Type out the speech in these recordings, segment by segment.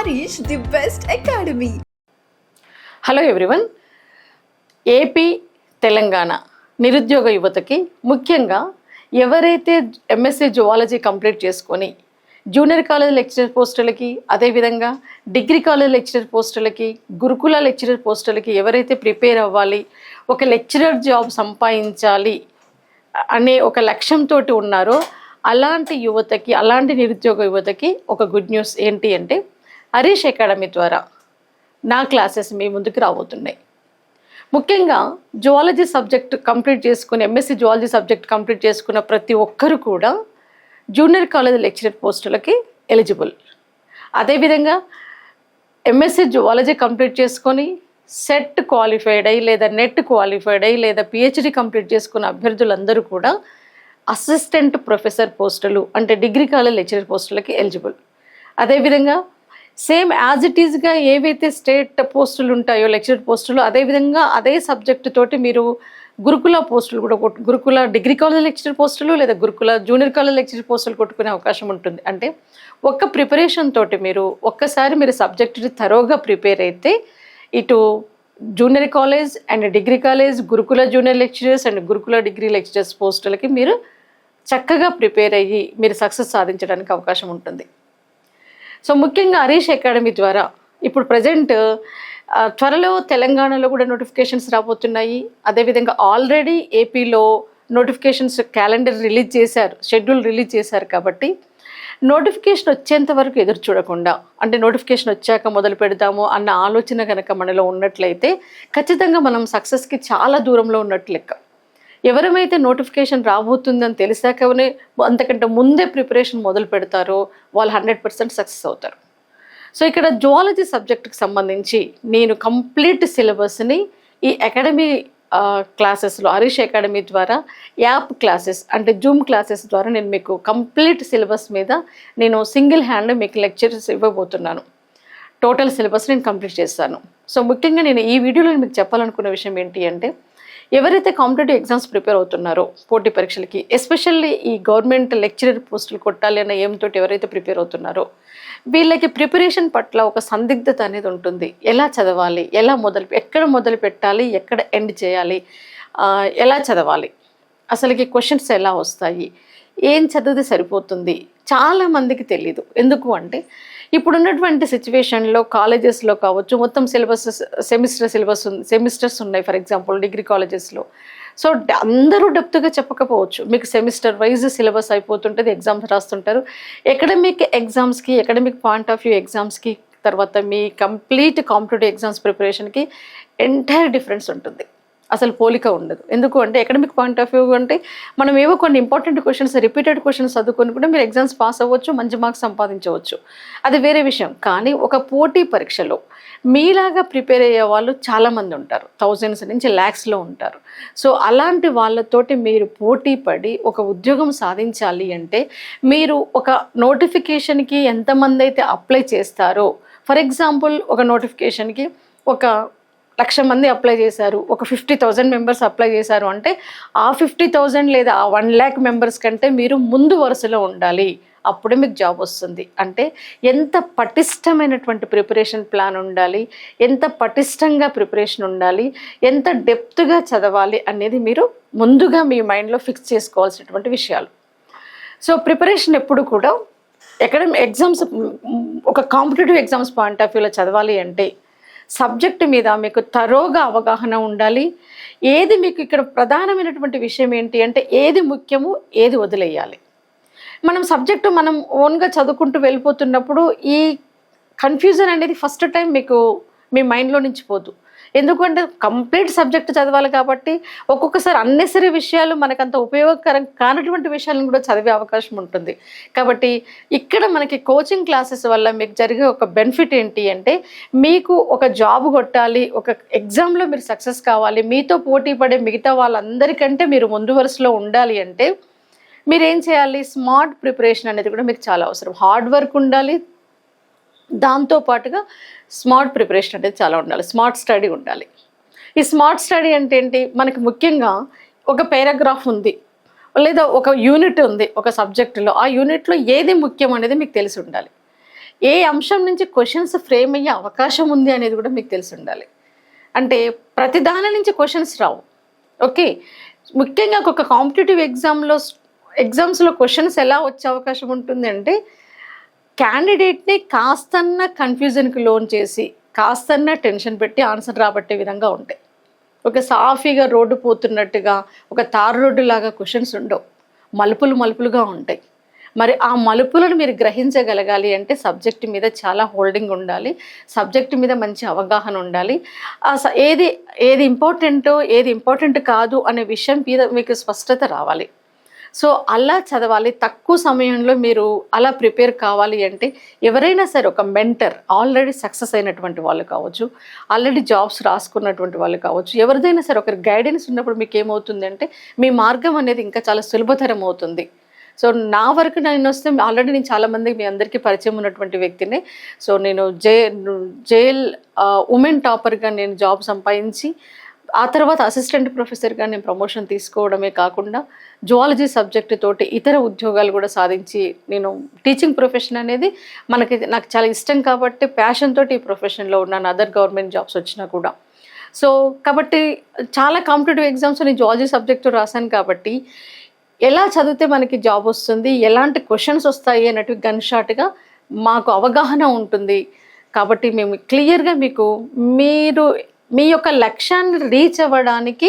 Harish, the best academy. Hello everyone. AP Telangana నిరుద్యోగ యువతకి ముఖ్యంగా ఎవరైతే ఎంఎస్సీ జువాలజీ కంప్లీట్ చేసుకొని జూనియర్ కాలేజ్ లెక్చరర్ పోస్టులకి, అదేవిధంగా డిగ్రీ కాలేజ్ లెక్చరర్ పోస్టులకి, గురుకుల లెక్చరర్ పోస్టులకి ఎవరైతే ప్రిపేర్ అవ్వాలి, ఒక లెక్చరర్ జాబ్ సంపాదించాలి అనే ఒక లక్ష్యంతో ఉన్నారో అలాంటి యువతకి, అలాంటి నిరుద్యోగ యువతకి ఒక గుడ్ న్యూస్ ఏంటి అంటే హరీష్ అకాడమీ ద్వారా నా క్లాసెస్ మీ ముందుకు రాబోతున్నాయి. ముఖ్యంగా జువాలజీ సబ్జెక్ట్ కంప్లీట్ చేసుకుని, ఎంఎస్సీ జువాలజీ సబ్జెక్ట్ కంప్లీట్ చేసుకున్న ప్రతి ఒక్కరు కూడా జూనియర్ కాలేజ్ లెక్చరర్ పోస్టులకి ఎలిజిబుల్. అదేవిధంగా ఎంఎస్సీ జువాలజీ కంప్లీట్ చేసుకొని సెట్ క్వాలిఫైడ్ అయ్యి, లేదా నెట్ క్వాలిఫైడ్ అయ్యి, లేదా పిహెచ్డి కంప్లీట్ చేసుకున్న అభ్యర్థులందరూ కూడా అసిస్టెంట్ ప్రొఫెసర్ పోస్టులు అంటే డిగ్రీ కాలేజ్ లెక్చరర్ పోస్టులకి ఎలిజిబుల్. అదేవిధంగా సేమ్ యాజ్ ఇట్ ఈజ్గా ఏవైతే స్టేట్ పోస్టులు ఉంటాయో లెక్చరర్ పోస్టులు, అదేవిధంగా అదే సబ్జెక్టు తోటి మీరు గురుకుల పోస్టులు కూడా గురుకుల డిగ్రీ కాలేజ్ లెక్చరర్ పోస్టులు లేదా గురుకుల జూనియర్ కాలేజ్ లెక్చరర్ పోస్టులు కొట్టుకునే అవకాశం ఉంటుంది. అంటే ఒక్క ప్రిపరేషన్ తోటి ఒక్కసారి మీరు సబ్జెక్టుని థరోగా ప్రిపేర్ అయితే ఇటు junior college and degree college, గురుకుల జూనియర్ లెక్చరర్స్ అండ్ గురుకుల డిగ్రీ లెక్చరర్స్ పోస్టులకి మీరు చక్కగా ప్రిపేర్ అయ్యి మీరు సక్సెస్ సాధించడానికి అవకాశం ఉంటుంది. సో ముఖ్యంగా హరీష్ అకాడమీ ద్వారా ఇప్పుడు ప్రజెంట్ త్వరలో తెలంగాణలో కూడా నోటిఫికేషన్స్ రాబోతున్నాయి. అదేవిధంగా ఆల్రెడీ ఏపీలో నోటిఫికేషన్స్ క్యాలెండర్ రిలీజ్ చేశారు, షెడ్యూల్ రిలీజ్ చేశారు. కాబట్టి నోటిఫికేషన్ వచ్చేంత వరకు ఎదురు చూడకుండా, అంటే నోటిఫికేషన్ వచ్చాక మొదలు పెడతాము అన్న ఆలోచన కనుక మనలో ఉన్నట్లయితే ఖచ్చితంగా మనం సక్సెస్కి చాలా దూరంలో ఉన్నట్లు లెక్క. ఎవరైతే నోటిఫికేషన్ రాబోతుందని తెలిసాకనే అంతకంటే ముందే ప్రిపరేషన్ మొదలు పెడతారో వాళ్ళు 100% సక్సెస్ అవుతారు. సో ఇక్కడ జువాలజీ సబ్జెక్టుకి సంబంధించి నేను కంప్లీట్ సిలబస్ని ఈ అకాడమీ క్లాసెస్లో, హరీష్ అకాడమీ ద్వారా యాప్ క్లాసెస్ అంటే జూమ్ క్లాసెస్ ద్వారా నేను మీకు కంప్లీట్ సిలబస్ మీద నేను సింగిల్ హ్యాండ్ మీకు లెక్చర్స్ ఇవ్వబోతున్నాను. టోటల్ సిలబస్ నేను కంప్లీట్ చేస్తాను. సో ముఖ్యంగా నేను ఈ వీడియోలో మీకు చెప్పాలనుకున్న విషయం ఏంటి అంటే ఎవరైతే కాంపిటేటివ్ ఎగ్జామ్స్ ప్రిపేర్ అవుతున్నారో పోటీ పరీక్షలకి, ఎస్పెషల్లీ ఈ గవర్నమెంట్ లెక్చరర్ పోస్టులు కొట్టాలి అన్న ఏంతో ఎవరైతే ప్రిపేర్ అవుతున్నారో వీళ్ళకి ప్రిపరేషన్ పట్ల ఒక సందిగ్ధత అనేది ఉంటుంది. ఎలా చదవాలి, ఎక్కడ మొదలు పెట్టాలి, ఎక్కడ ఎండ్ చేయాలి, ఎలా చదవాలి, అసలుకి క్వశ్చన్స్ ఎలా వస్తాయి, ఏం చదివితే సరిపోతుంది, చాలామందికి తెలియదు. ఎందుకు అంటే ఇప్పుడున్నటువంటి సిచ్యువేషన్లో కాలేజెస్లో కావచ్చు, మొత్తం సెమిస్టర్స్ ఉన్నాయి. ఫర్ ఎగ్జాంపుల్ డిగ్రీ కాలేజెస్లో సో అందరూ డెప్త్గా చెప్పకపోవచ్చు. మీకు సెమిస్టర్ వైజ్ సిలబస్ అయిపోతుంటుంది, ఎగ్జామ్స్ రాస్తుంటారు. ఎకడమిక్ పాయింట్ ఆఫ్ వ్యూ ఎగ్జామ్స్కి తర్వాత మీ కంప్లీట్ కాంపిటేటివ్ ఎగ్జామ్స్ ప్రిపరేషన్కి ఎంటైర్ డిఫరెన్స్ ఉంటుంది, అసలు పోలిక ఉండదు. ఎందుకు అంటే అకాడమిక్ పాయింట్ ఆఫ్ వ్యూ అంటే మనం ఏవో కొన్ని ఇంపార్టెంట్ క్వశ్చన్స్, రిపీటెడ్ క్వశ్చన్స్ చదువుకొని కూడా మీరు ఎగ్జామ్స్ పాస్ అవ్వచ్చు, మంచి మార్క్స్ సంపాదించవచ్చు, అది వేరే విషయం. కానీ ఒక పోటీ పరీక్షలో మీలాగా ప్రిపేర్ అయ్యే వాళ్ళు చాలామంది ఉంటారు, థౌజండ్స్ నుంచి ల్యాక్స్లో ఉంటారు. సో అలాంటి వాళ్ళతోటి మీరు పోటీ పడి ఒక ఉద్యోగం సాధించాలి అంటే మీరు ఒక నోటిఫికేషన్కి ఎంతమంది అయితే అప్లై చేస్తారో, ఫర్ ఎగ్జాంపుల్ ఒక నోటిఫికేషన్కి 1,00,000 మంది అప్లై చేశారు, ఒక 50,000 మెంబర్స్ అప్లై చేశారు అంటే ఆ 50,000 లేదా ఆ 1,00,000 మెంబర్స్ కంటే మీరు ముందు వరుసలో ఉండాలి, అప్పుడే మీకు జాబ్ వస్తుంది. అంటే ఎంత పటిష్టమైనటువంటి ప్రిపరేషన్ ప్లాన్ ఉండాలి, ఎంత పటిష్టంగా ప్రిపరేషన్ ఉండాలి, ఎంత డెప్త్గా చదవాలి అనేది మీరు ముందుగా మీ మైండ్లో ఫిక్స్ చేసుకోవాల్సినటువంటి విషయాలు. సో ప్రిపరేషన్ ఎప్పుడు కూడా ఎగ్జామ్స్, ఒక కాంపిటేటివ్ ఎగ్జామ్స్ పాయింట్ ఆఫ్ వ్యూలో చదవాలి అంటే సబ్జెక్టు మీద మీకు తరోగా అవగాహన ఉండాలి. ఏది మీకు ఇక్కడ ప్రధానమైనటువంటి విషయం ఏంటి అంటే ఏది ముఖ్యము, ఏది వదిలేయాలి. మనం సబ్జెక్టు మనం ఓన్గా చదువుకుంటూ వెళ్ళిపోతున్నప్పుడు ఈ కన్ఫ్యూజన్ అనేది ఫస్ట్ టైం మీకు మీ మైండ్లో నుంచి పోదు. ఎందుకంటే కంప్లీట్ సబ్జెక్ట్ చదవాలి కాబట్టి ఒక్కొక్కసారి అన్నెసరీ విషయాలు, మనకంత ఉపయోగకరం కానటువంటి విషయాలను కూడా చదివే అవకాశం ఉంటుంది. కాబట్టి ఇక్కడ మనకి కోచింగ్ క్లాసెస్ వల్ల మీకు జరిగే ఒక బెనిఫిట్ ఏంటి అంటే మీకు ఒక జాబ్ కొట్టాలి, ఒక ఎగ్జామ్లో మీరు సక్సెస్ కావాలి, మీతో పోటీ పడే మిగతా వాళ్ళందరికంటే మీరు ముందు వరుసలో ఉండాలి అంటే మీరేం చేయాలి, స్మార్ట్ ప్రిపరేషన్ అనేది కూడా మీకు చాలా అవసరం. హార్డ్ వర్క్ ఉండాలి, దాంతోపాటుగా స్మార్ట్ ప్రిపరేషన్ అనేది చాలా ఉండాలి, స్మార్ట్ స్టడీ ఉండాలి. ఈ స్మార్ట్ స్టడీ అంటే ఏంటి, మనకి ముఖ్యంగా ఒక పారాగ్రాఫ్ ఉంది లేదా ఒక యూనిట్ ఉంది ఒక సబ్జెక్టులో, ఆ యూనిట్లో ఏది ముఖ్యం అనేది మీకు తెలిసి ఉండాలి. ఏ అంశం నుంచి క్వశ్చన్స్ ఫ్రేమ్ అయ్యే అవకాశం ఉంది అనేది కూడా మీకు తెలిసి ఉండాలి. అంటే ప్రతి దాని నుంచి క్వశ్చన్స్ రావు. ఓకే, ముఖ్యంగా ఒక కాంపిటేటివ్ ఎగ్జామ్స్లో క్వశ్చన్స్ ఎలా వచ్చే అవకాశం ఉంటుంది అంటే క్యాండిడేట్ని కాస్తన్న కన్ఫ్యూజన్కి లోన్ చేసి కాస్తన్న టెన్షన్ పెట్టి ఆన్సర్ రాబట్టే విధంగా ఉంటాయి. ఒక సాఫీగా రోడ్డు పోతున్నట్టుగా ఒక తారు రోడ్డు లాగా క్వశ్చన్స్ ఉండవు, మలుపులుగా ఉంటాయి. మరి ఆ మలుపులను మీరు గ్రహించగలగాలి అంటే సబ్జెక్ట్ మీద చాలా హోల్డింగ్ ఉండాలి, సబ్జెక్ట్ మీద మంచి అవగాహన ఉండాలి. ఏది ఇంపార్టెంట్ కాదు అనే విషయం మీద మీకు స్పష్టత రావాలి. సో అలా చదవాలి. తక్కువ సమయంలో మీరు అలా ప్రిపేర్ కావాలి అంటే ఎవరైనా సరే ఒక మెంటర్, ఆల్రెడీ సక్సెస్ అయినటువంటి వాళ్ళు కావచ్చు, ఆల్రెడీ జాబ్స్ రాసుకున్నటువంటి వాళ్ళు కావచ్చు, ఎవరిదైనా సరే ఒకరి గైడెన్స్ ఉన్నప్పుడు మీకు ఏమవుతుంది అంటే మీ మార్గం అనేది ఇంకా చాలా సులభతరం అవుతుంది. సో నా వరకు నేను వస్తే ఆల్రెడీ నేను చాలామందికి మీ అందరికీ పరిచయం ఉన్నటువంటి వ్యక్తిని. సో నేను జేఎల్ ఉమెన్ టాపర్గా నేను జాబ్ సంపాదించి ఆ తర్వాత అసిస్టెంట్ ప్రొఫెసర్గా నేను ప్రమోషన్ తీసుకోవడమే కాకుండా జువాలజీ సబ్జెక్టు తోటి ఇతర ఉద్యోగాలు కూడా సాధించి నేను టీచింగ్ ప్రొఫెషన్ అనేది నాకు చాలా ఇష్టం కాబట్టి ప్యాషన్ తోటి ఈ ప్రొఫెషన్లో ఉన్నాను, అదర్ గవర్నమెంట్ జాబ్స్ వచ్చినా కూడా. సో కాబట్టి చాలా కాంపిటేటివ్ ఎగ్జామ్స్ నేను జువాలజీ సబ్జెక్టు రాశాను కాబట్టి ఎలా చదివితే మనకి జాబ్ వస్తుంది, ఎలాంటి క్వశ్చన్స్ వస్తాయి అన్నట్టు గన్ షాట్గా మాకు అవగాహన ఉంటుంది. కాబట్టి మేము క్లియర్గా మీరు మీ యొక్క లక్ష్యాన్ని రీచ్ అవ్వడానికి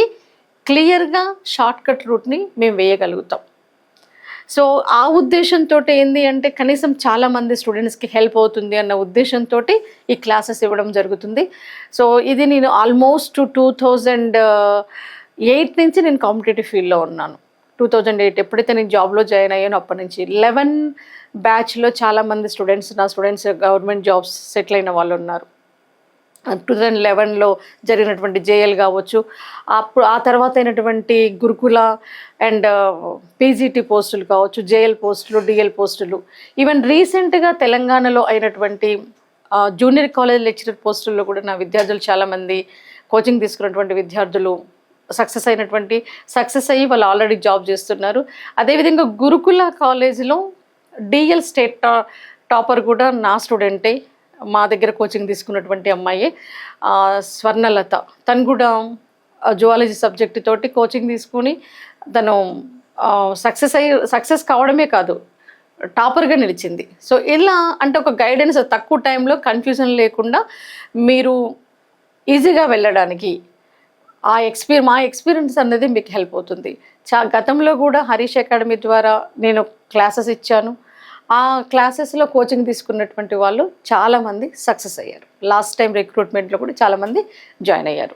క్లియర్గా షార్ట్కట్ రూట్ని మేము వేయగలుగుతాం. సో ఆ ఉద్దేశంతో ఏంది అంటే కనీసం చాలామంది స్టూడెంట్స్కి హెల్ప్ అవుతుంది అన్న ఉద్దేశంతో ఈ క్లాసెస్ ఇవ్వడం జరుగుతుంది. సో ఇది నేను ఆల్మోస్ట్ 2008 నుంచి నేను కాంపిటేటివ్ ఫీల్డ్లో ఉన్నాను. 2008 ఎప్పుడైతే నేను జాబ్లో జాయిన్ అయ్యానో అప్పటి నుంచి 11 బ్యాచ్లో చాలామంది నా స్టూడెంట్స్ గవర్నమెంట్ జాబ్స్ సెటిల్ అయిన వాళ్ళు ఉన్నారు. 2011లో జరిగినటువంటి జేఎల్ కావచ్చు, ఆ తర్వాత అయినటువంటి గురుకుల అండ్ పీజీటీ పోస్టులు కావచ్చు, జేఎల్ పోస్టులు, డిఎల్ పోస్టులు, ఈవెన్ రీసెంట్గా తెలంగాణలో అయినటువంటి జూనియర్ కాలేజ్ లెక్చరర్ పోస్టుల్లో కూడా నా విద్యార్థులు చాలామంది కోచింగ్ తీసుకున్నటువంటి విద్యార్థులు సక్సెస్ అయ్యి వాళ్ళు ఆల్రెడీ జాబ్ చేస్తున్నారు. అదేవిధంగా గురుకుల కాలేజీలో డిఎల్ స్టేట్ టాపర్ కూడా నా స్టూడెంటే, మా దగ్గర కోచింగ్ తీసుకున్నటువంటి అమ్మాయి స్వర్ణలత. తను జువాలజీ సబ్జెక్టు తోటి కోచింగ్ తీసుకుని తను సక్సెస్ కావడమే కాదు టాపర్గా నిలిచింది. సో ఇలా అంటే ఒక గైడెన్స్, తక్కువ టైంలో కన్ఫ్యూజన్ లేకుండా మీరు ఈజీగా వెళ్ళడానికి మా ఎక్స్పీరియన్స్ అనేది మీకు హెల్ప్ అవుతుంది. గతంలో కూడా హరీష్ అకాడమీ ద్వారా నేను క్లాసెస్ ఇచ్చాను. ఆ క్లాసెస్లో కోచింగ్ తీసుకున్నటువంటి వాళ్ళు చాలామంది సక్సెస్ అయ్యారు. లాస్ట్ టైం రిక్రూట్మెంట్లో కూడా చాలామంది జాయిన్ అయ్యారు.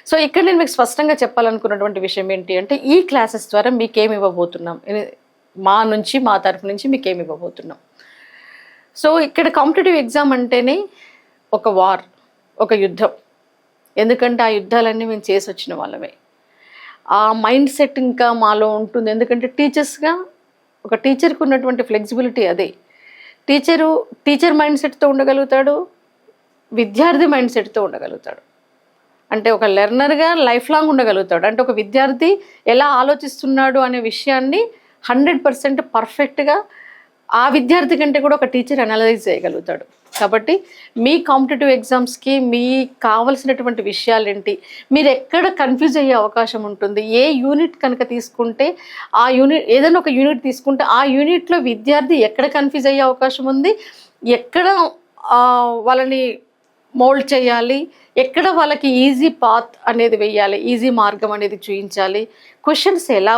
సో ఇక్కడ నేను మీకు స్పష్టంగా చెప్పాలనుకున్నటువంటి విషయం ఏంటి అంటే ఈ క్లాసెస్ ద్వారా మీకేమి ఇవ్వబోతున్నాం, మా తరఫు నుంచి మీకేమి ఇవ్వబోతున్నాం. సో ఇక్కడ కాంపిటేటివ్ ఎగ్జామ్ అంటేనే ఒక వార్, ఒక యుద్ధం. ఎందుకంటే ఆ యుద్ధాలన్నీ మేము చేసి వచ్చిన వాళ్ళమే. ఆ మైండ్ సెట్ ఇంకా మాలో ఉంటుంది. ఎందుకంటే ఒక టీచర్కి ఉన్నటువంటి ఫ్లెక్సిబిలిటీ అదే. టీచర్ మైండ్ సెట్తో ఉండగలుగుతాడు, విద్యార్థి మైండ్ సెట్తో ఉండగలుగుతాడు. అంటే ఒక లెర్నర్గా లైఫ్ లాంగ్ ఉండగలుగుతాడు. అంటే ఒక విద్యార్థి ఎలా ఆలోచిస్తున్నాడు అనే విషయాన్ని 100% పర్ఫెక్ట్గా ఆ విద్యార్థి కంటే కూడా ఒక టీచర్ అనలైజ్ చేయగలుగుతాడు. కాబట్టి మీ కాంపిటేటివ్ ఎగ్జామ్స్కి మీకు కావలసినటువంటి విషయాలు ఏంటి, మీరు ఎక్కడ కన్ఫ్యూజ్ అయ్యే అవకాశం ఉంటుంది, ఏ యూనిట్ కనుక తీసుకుంటే ఏదైనా ఒక యూనిట్ తీసుకుంటే ఆ యూనిట్లో విద్యార్థి ఎక్కడ కన్ఫ్యూజ్ అయ్యే అవకాశం ఉంది, ఎక్కడ వాళ్ళని మోల్డ్ చేయాలి, ఎక్కడ వాళ్ళకి ఈజీ పాత్ అనేది వేయాలి, ఈజీ మార్గం అనేది చూపించాలి, క్వశ్చన్స్ ఎలా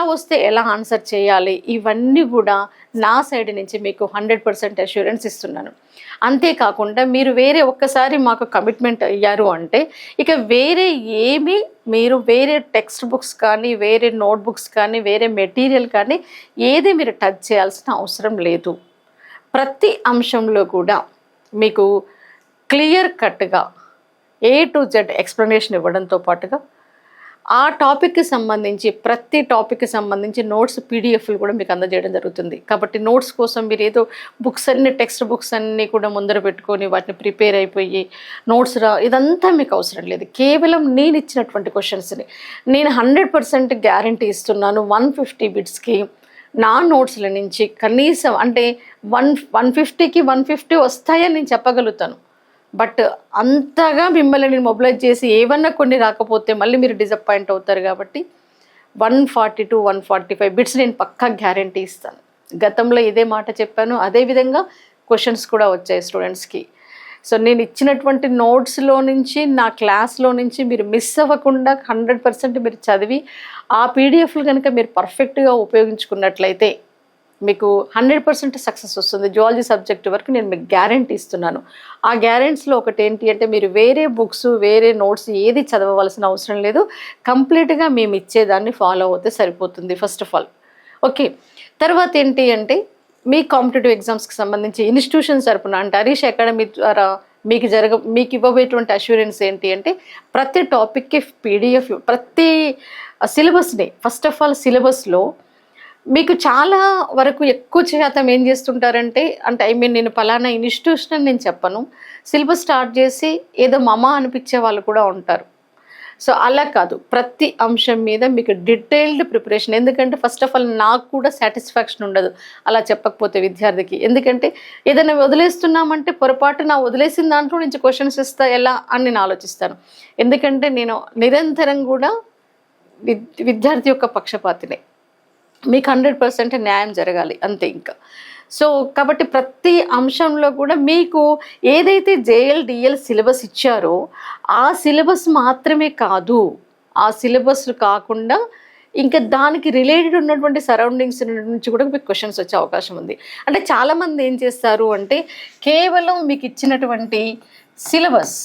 వస్తే ఎలా ఆన్సర్ చేయాలి, ఇవన్నీ కూడా నా సైడ్ నుంచి మీకు 100% అష్యూరెన్స్ ఇస్తున్నాను. అంతేకాకుండా మీరు ఒక్కసారి మాకు కమిట్మెంట్ అయ్యారు అంటే ఇక మీరు వేరే టెక్స్ట్ బుక్స్ కానీ, వేరే నోట్బుక్స్ కానీ, వేరే మెటీరియల్ కానీ ఏది మీరు టచ్ చేయాల్సిన అవసరం లేదు. ప్రతి అంశంలో కూడా మీకు క్లియర్ కట్గా A to Z ఎక్స్ప్లెనేషన్ ఇవ్వడంతో పాటుగా ఆ టాపిక్కి సంబంధించి ప్రతి టాపిక్కి సంబంధించి నోట్స్ పీడిఎఫ్లు కూడా మీకు అందజేయడం జరుగుతుంది. కాబట్టి నోట్స్ కోసం మీరు ఏదో టెక్స్ట్ బుక్స్ అన్నీ కూడా ముందర పెట్టుకొని వాటిని ప్రిపేర్ అయిపోయి నోట్స్ ఇదంతా మీకు అవసరం లేదు. కేవలం నేను ఇచ్చినటువంటి క్వశ్చన్స్ని నేను 100% గ్యారంటీ ఇస్తున్నాను. 150 బిట్స్కి నా నోట్స్ల నుంచి కనీసం అంటే 150కి 150 వస్తాయని నేను చెప్పగలుగుతాను. బట్ అంతగా మిమ్మల్ని నేను మొబిలైజ్ చేసి ఏమన్నా కొన్ని రాకపోతే మళ్ళీ మీరు డిసప్పాయింట్ అవుతారు. కాబట్టి 140 to 145 బిట్స్ నేను పక్కా గ్యారంటీ ఇస్తాను. గతంలో ఇదే మాట చెప్పాను, అదేవిధంగా క్వశ్చన్స్ కూడా వచ్చాయి స్టూడెంట్స్కి. సో నేను ఇచ్చినటువంటి నోట్స్లో నుంచి, నా క్లాస్లో నుంచి మీరు మిస్ అవ్వకుండా 100% మీరు చదివి ఆ పీడిఎఫ్లు కనుక మీరు పర్ఫెక్ట్గా ఉపయోగించుకున్నట్లయితే మీకు 100% సక్సెస్ వస్తుంది. జువాలజీ సబ్జెక్ట్ వరకు నేను మీకు గ్యారంటీ ఇస్తున్నాను. ఆ గ్యారెంటీస్లో ఒకటి ఏంటి అంటే మీరు వేరే బుక్స్, వేరే నోట్స్ ఏది చదవవలసిన అవసరం లేదు. కంప్లీట్గా మేము ఇచ్చేదాన్ని ఫాలో అవుతే సరిపోతుంది ఫస్ట్ ఆఫ్ ఆల్. ఓకే, తర్వాత ఏంటి అంటే మీ కాంపిటేటివ్ ఎగ్జామ్స్కి సంబంధించి ఇన్స్టిట్యూషన్స్ తరపున అంటే హరీష్ అకాడమీ ద్వారా మీకు ఇవ్వబోయేటువంటి అష్యూరెన్స్ ఏంటి అంటే ప్రతి టాపిక్కి పీడిఎఫ్, ప్రతి సిలబస్ని ఫస్ట్ ఆఫ్ ఆల్ సిలబస్లో మీకు చాలా వరకు ఎక్కువ శాతం ఏం చేస్తుంటారంటే నేను పలానా ఇన్స్టిట్యూషన్ అని నేను చెప్పను, సిలబస్ స్టార్ట్ చేసి ఏదో మమ అనిపించే వాళ్ళు కూడా ఉంటారు. సో అలా కాదు, ప్రతి అంశం మీద మీకు డీటెయిల్డ్ ప్రిపరేషన్. ఎందుకంటే ఫస్ట్ ఆఫ్ ఆల్ నాకు కూడా సాటిస్ఫాక్షన్ ఉండదు అలా చెప్పకపోతే విద్యార్థికి. ఎందుకంటే ఏదైనా వదిలేస్తున్నామంటే పొరపాటున వదిలేసిన దాంట్లో నుంచి క్వశ్చన్స్ ఇస్తా ఎలా అని నేను ఆలోచిస్తాను. ఎందుకంటే నేను నిరంతరం కూడా విద్యార్థి యొక్క పక్షపాతినే. మీకు 100% న్యాయం జరగాలి అంతే ఇంకా. సో కాబట్టి ప్రతి అంశంలో కూడా మీకు ఏదైతే JLDL సిలబస్ ఇచ్చారో ఆ సిలబస్ మాత్రమే కాదు, ఆ సిలబస్ కాకుండా ఇంకా దానికి రిలేటెడ్ ఉన్నటువంటి సరౌండింగ్స్ నుంచి కూడా మీకు క్వశ్చన్స్ వచ్చే అవకాశం ఉంది. అంటే చాలామంది ఏం చేస్తారు అంటే కేవలం మీకు ఇచ్చినటువంటి సిలబస్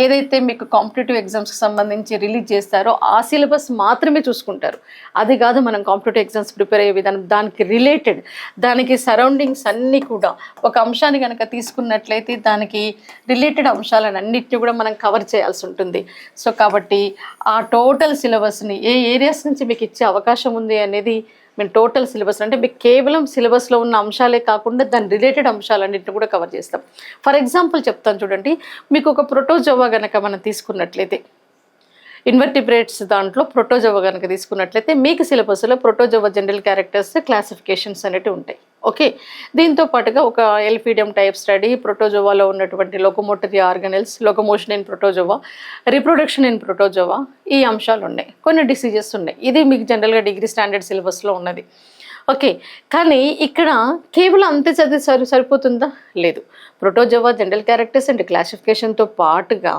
ఏదైతే మీకు కాంపిటేటివ్ ఎగ్జామ్స్కి సంబంధించి రిలీజ్ చేస్తారో ఆ సిలబస్ మాత్రమే చూసుకుంటారు. అది కాదు మనం కాంపిటేటివ్ ఎగ్జామ్స్ ప్రిపేర్ అయ్యే విధానం, దానికి రిలేటెడ్, దానికి సరౌండింగ్స్ అన్నీ కూడా ఒక అంశాన్ని కనుక తీసుకున్నట్లయితే దానికి రిలేటెడ్ అంశాలను అన్నిటిని కూడా మనం కవర్ చేయాల్సి ఉంటుంది. సో కాబట్టి ఆ టోటల్ సిలబస్ని ఏ ఏరియాస్ నుంచి మీకు ఇచ్చే అవకాశం ఉంది అనేది మేము టోటల్ సిలబస్ అంటే మీకు కేవలం సిలబస్లో ఉన్న అంశాలే కాకుండా దాని రిలేటెడ్ అంశాలన్నింటిని కూడా కవర్ చేస్తాం. ఫర్ ఎగ్జాంపుల్ చెప్తాను చూడండి, మీకు ఒక ప్రోటోజోవా కనుక మనం తీసుకున్నట్లయితే, ఇన్వర్టిబ్రేట్స్ దాంట్లో ప్రోటోజోవా కనుక తీసుకున్నట్లయితే మీకు సిలబస్లో ప్రోటోజోవా జనరల్ క్యారెక్టర్స్, క్లాసిఫికేషన్స్ అనేవి ఉంటాయి. ఓకే, దీంతో పాటుగా ఒక ఎల్ఫీడియం టైప్ స్టడీ, ప్రోటోజోవాలో ఉన్నటువంటి locomotory organelles, locomotion in protozoa, reproduction in protozoa, ఈ అంశాలు ఉన్నాయి. కొన్ని డిసీజెస్ ఉన్నాయి. ఇది మీకు జనరల్గా డిగ్రీ స్టాండర్డ్ సిలబస్లో ఉన్నది. ఓకే, కానీ ఇక్కడ కేవలం అంతే చదివి సరిపోతుందా? లేదు. ప్రోటోజోవా జనరల్ క్యారెక్టర్స్ అండ్ క్లాసిఫికేషన్తో పాటుగా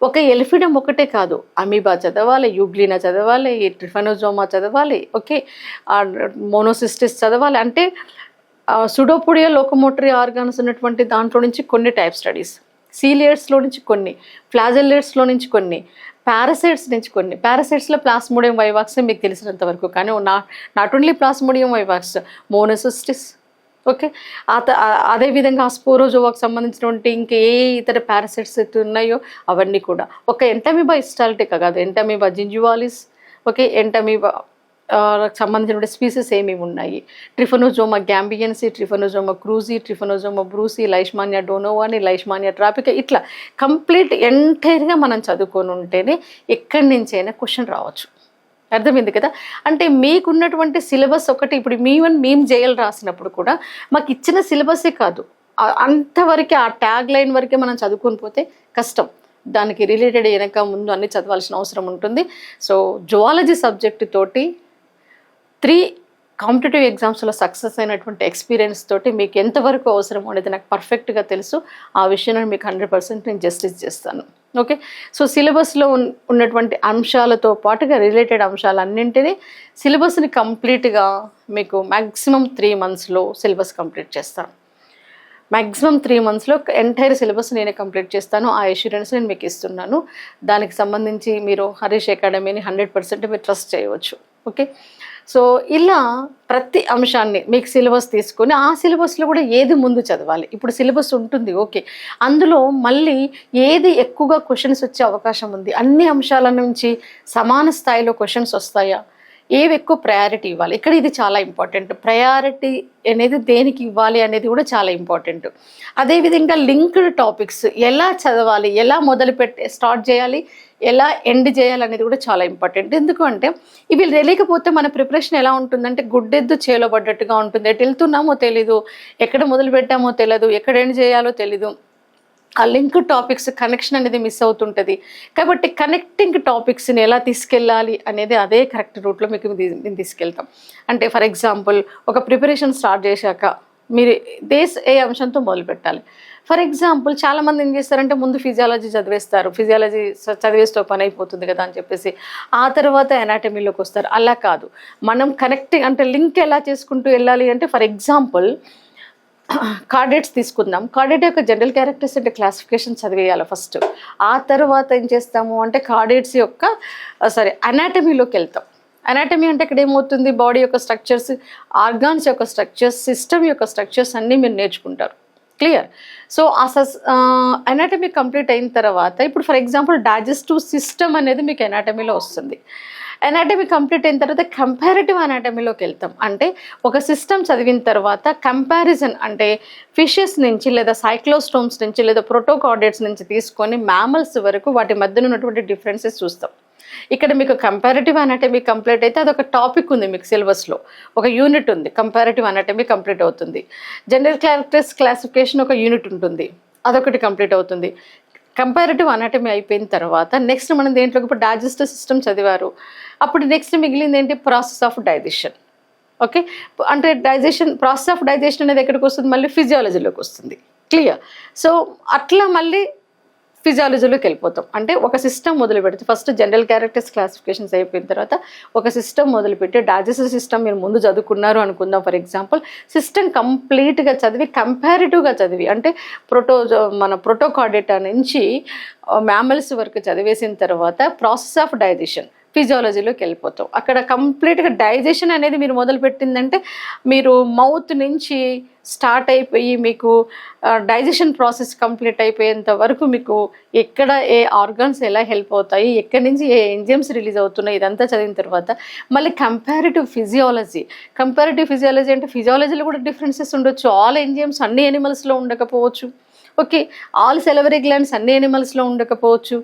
ఒక ఎల్ఫిడమ్ ఒకటే కాదు, అమీబా చదవాలి, యూగ్లీనా చదవాలి, ట్రిఫానోజోమా చదవాలి, ఓకే, మోనోసిస్టిస్ చదవాలి. అంటే సుడోపోడియా లోకోమోటరీ ఆర్గాన్స్ ఉన్నటువంటి దాంట్లో నుంచి కొన్ని టైప్ స్టడీస్, సీలియర్స్లో నుంచి కొన్ని, ఫ్లాజెల్లెట్స్లో నుంచి కొన్ని, పారాసైట్స్ నుంచి కొన్ని. పారాసైట్స్లో ప్లాస్మోడియం వైవాక్స్ మీకు తెలిసినంత వరకు, కానీ not only Plasmodium vivax, Monocystis, okay, అదేవిధంగా స్పోరోజోవాకు సంబంధించినటువంటి ఇంకా ఏ ఇతర పారాసైట్స్ అయితే ఉన్నాయో అవన్నీ కూడా. ఒక ఎంటమీబా హిస్టాలిటికా కాదు, ఎంటమీబా జింజువాలిస్, ఓకే, ఎంటమీబా సంబంధించిన స్పీసెస్ ఏమేమి ఉన్నాయి, ట్రిఫనోజోమా గ్యాంబియన్సీ, ట్రిఫనోజోమా క్రూజీ, ట్రిఫనోజోమా బ్రూసీ, లైష్మానియా డోనోవాని, లైష్మానియా ట్రాపికా, ఇట్లా కంప్లీట్ ఎంటైర్గా మనం చదువుకొని ఉంటేనే ఎక్కడి నుంచైనా క్వశ్చన్ రావచ్చు. అర్థమైంది కదా? అంటే మీకున్నటువంటి సిలబస్ ఒకటి. ఇప్పుడు మేము జేఎల్ రాసినప్పుడు కూడా మాకు ఇచ్చిన సిలబసే కాదు, అంతవరకే ఆ ట్యాగ్ లైన్ వరకే మనం చదువుకొని పోతే కష్టం. దానికి రిలేటెడ్ వెనక ముందు అన్ని చదవాల్సిన అవసరం ఉంటుంది. సో జువాలజీ సబ్జెక్టు తోటి 3 కాంపిటేటివ్ ఎగ్జామ్స్లో సక్సెస్ అయినటువంటి ఎక్స్పీరియన్స్ తోటి మీకు ఎంతవరకు అవసరమో అనేది నాకు పర్ఫెక్ట్గా తెలుసు. ఆ విషయంలో మీకు 100% నేను జస్టిస్ చేస్తాను. ఓకే, సో సిలబస్లో ఉన్నటువంటి అంశాలతో పాటుగా రిలేటెడ్ అంశాలన్నింటినీ సిలబస్ని కంప్లీట్గా మీకు మ్యాక్సిమం 3 monthsలో సిలబస్ కంప్లీట్ చేస్తాను. మ్యాక్సిమం 3 monthsలో ఎంటైర్ సిలబస్ నేనే కంప్లీట్ చేస్తాను. ఆ అష్యూరెన్స్ నేను మీకు ఇస్తున్నాను. దానికి సంబంధించి మీరు హరీష్ అకాడమీని 100% మీరు ట్రస్ట్ చేయవచ్చు. ఓకే, సో ఇలా ప్రతి అంశాన్ని మీకు సిలబస్ తీసుకొని ఆ సిలబస్లో కూడా ఏది ముందు చదవాలి. ఇప్పుడు సిలబస్ ఉంటుంది, ఓకే, అందులో మళ్ళీ ఏది ఎక్కువగా క్వశ్చన్స్ వచ్చే అవకాశం ఉంది, అన్ని అంశాల నుంచి సమాన స్థాయిలో క్వశ్చన్స్ వస్తాయా, ఏవి ఎక్కువ ప్రయారిటీ ఇవ్వాలి. ఇక్కడ ఇది చాలా ఇంపార్టెంట్. ప్రయారిటీ అనేది దేనికి ఇవ్వాలి అనేది కూడా చాలా ఇంపార్టెంట్. అదేవిధంగా లింక్డ్ టాపిక్స్ ఎలా చదవాలి, ఎలా స్టార్ట్ చేయాలి, ఎలా ఎండ్ చేయాలి అనేది కూడా చాలా ఇంపార్టెంట్. ఎందుకంటే ఇవి తెలియకపోతే మన ప్రిపరేషన్ ఎలా ఉంటుందంటే గుడ్డెద్దు చేలో పడ్డట్టుగా ఉంటుంది. ఎటు వెళ్తున్నామో తెలీదు, ఎక్కడ మొదలు పెట్టామో తెలియదు, ఎక్కడ ఎండ్ చేయాలో తెలీదు. ఆ లింక్ టాపిక్స్ కనెక్షన్ అనేది మిస్ అవుతుంటుంది. కాబట్టి కనెక్టింగ్ టాపిక్స్ని ఎలా తీసుకెళ్ళాలి అనేది అదే కరెక్ట్ రూట్లో మీకు మేము తీసుకెళ్తాం. అంటే ఫర్ ఎగ్జాంపుల్ ఒక ప్రిపరేషన్ స్టార్ట్ చేశాక మీరు ఏ అంశంతో మొదలు పెట్టాలి. ఫర్ ఎగ్జాంపుల్ చాలామంది ఏం చేస్తారంటే ముందు ఫిజియాలజీ చదివేస్తారు, ఫిజియాలజీ చదివేస్తే పని అయిపోతుంది కదా అని చెప్పేసి ఆ తర్వాత ఎనాటమీలోకి వస్తారు. అలా కాదు, మనం కనెక్టింగ్ అంటే లింక్ ఎలా చేసుకుంటూ వెళ్ళాలి అంటే ఫర్ ఎగ్జాంపుల్ కార్డేట్స్ తీసుకుందాం. కార్డేట్ యొక్క జనరల్ క్యారెక్టర్స్ అంటే క్లాసిఫికేషన్ చదివేయాలి ఫస్ట్. ఆ తర్వాత ఏం చేస్తాము అంటే కార్డేట్స్ యొక్క అనాటమీలోకి వెళ్తాం. అనాటమీ అంటే ఇక్కడ ఏమవుతుంది, బాడీ యొక్క స్ట్రక్చర్స్, ఆర్గాన్స్ యొక్క స్ట్రక్చర్స్, సిస్టమ్ యొక్క స్ట్రక్చర్స్ అన్నీ మీరు నేర్చుకుంటారు. క్లియర్? సో అనాటమీ కంప్లీట్ అయిన తర్వాత ఇప్పుడు ఫర్ ఎగ్జాంపుల్ డైజెస్టివ్ సిస్టమ్ అనేది మీకు అనాటమీలో వస్తుంది. అనాటమీ కంప్లీట్ అయిన తర్వాత కంపారిటివ్ అనాటమీలోకి వెళ్తాం. అంటే ఒక సిస్టమ్ చదివిన తర్వాత కంపారిజన్ అంటే ఫిషెస్ నుంచి లేదా సైక్లోస్టోమ్స్ నుంచి లేదా ప్రోటోకార్డేట్స్ నుంచి తీసుకొని మ్యామల్స్ వరకు వాటి మధ్యన ఉన్నటువంటి డిఫరెన్సెస్ చూస్తాం. ఇక్కడ మీకు కంపారిటివ్ అనాటమీ కంప్లీట్ అయితే అదొక టాపిక్ ఉంది మీకు సిలబస్లో, ఒక యూనిట్ ఉంది. కంపారిటివ్ అనాటమీ కంప్లీట్ అవుతుంది. జనరల్ క్యారెక్టర్స్ క్లాసిఫికేషన్ ఒక యూనిట్ ఉంటుంది, అదొకటి కంప్లీట్ అవుతుంది. కంపారిటివ్ అనాటమీ అయిపోయిన తర్వాత నెక్స్ట్ మనం దేంట్లో ఇప్పుడు డైజెస్టివ్ సిస్టమ్ చదివారు, అప్పుడు నెక్స్ట్ మిగిలింది ఏంటి, ప్రాసెస్ ఆఫ్ డైజెషన్. ఓకే, అంటే ప్రాసెస్ ఆఫ్ డైజెషన్ అనేది ఎక్కడికి వస్తుంది, మళ్ళీ ఫిజియాలజీలోకి వస్తుంది. క్లియర్? సో అట్లా మళ్ళీ ఫిజియాలజీలోకి వెళ్ళిపోతాం. అంటే ఒక సిస్టమ్ మొదలు పెడితే ఫస్ట్ జనరల్ క్యారెక్టర్స్ క్లాసిఫికేషన్స్ అయిపోయిన తర్వాత ఒక సిస్టమ్ మొదలుపెట్టి డైజెస్టివ్ సిస్టమ్ మీరు ముందు చదువుకున్నారు అనుకుందాం. ఫర్ ఎగ్జాంపుల్ సిస్టమ్ కంప్లీట్గా చదివి కంపారిటివ్గా చదివి అంటే ప్రోటోకార్డేటా నుంచి మ్యామల్స్ వరకు చదివేసిన తర్వాత ప్రాసెస్ ఆఫ్ డైజెషన్ ఫిజియాలజీలోకి వెళ్ళిపోతాం. అక్కడ కంప్లీట్గా డైజెషన్ అనేది మీరు మొదలుపెట్టిందంటే మీరు మౌత్ నుంచి స్టార్ట్ అయిపోయి మీకు డైజెషన్ ప్రాసెస్ కంప్లీట్ అయిపోయేంత వరకు మీకు ఎక్కడ ఏ ఆర్గాన్స్ ఎలా హెల్ప్ అవుతాయి, ఎక్కడి నుంచి ఏ ఎంజైమ్స్ రిలీజ్ అవుతున్నాయి, ఇదంతా చదివిన తర్వాత మళ్ళీ కంపారిటివ్ ఫిజియాలజీ అంటే ఫిజియాలజీలో కూడా డిఫరెన్సెస్ ఉండొచ్చు. ఆల్ ఎంజైమ్స్ అన్ని ఎనిమల్స్లో ఉండకపోవచ్చు. ఓకే, ఆల్ సెలవరీ గ్లాండ్స్ అన్ని ఎనిమల్స్లో ఉండకపోవచ్చు.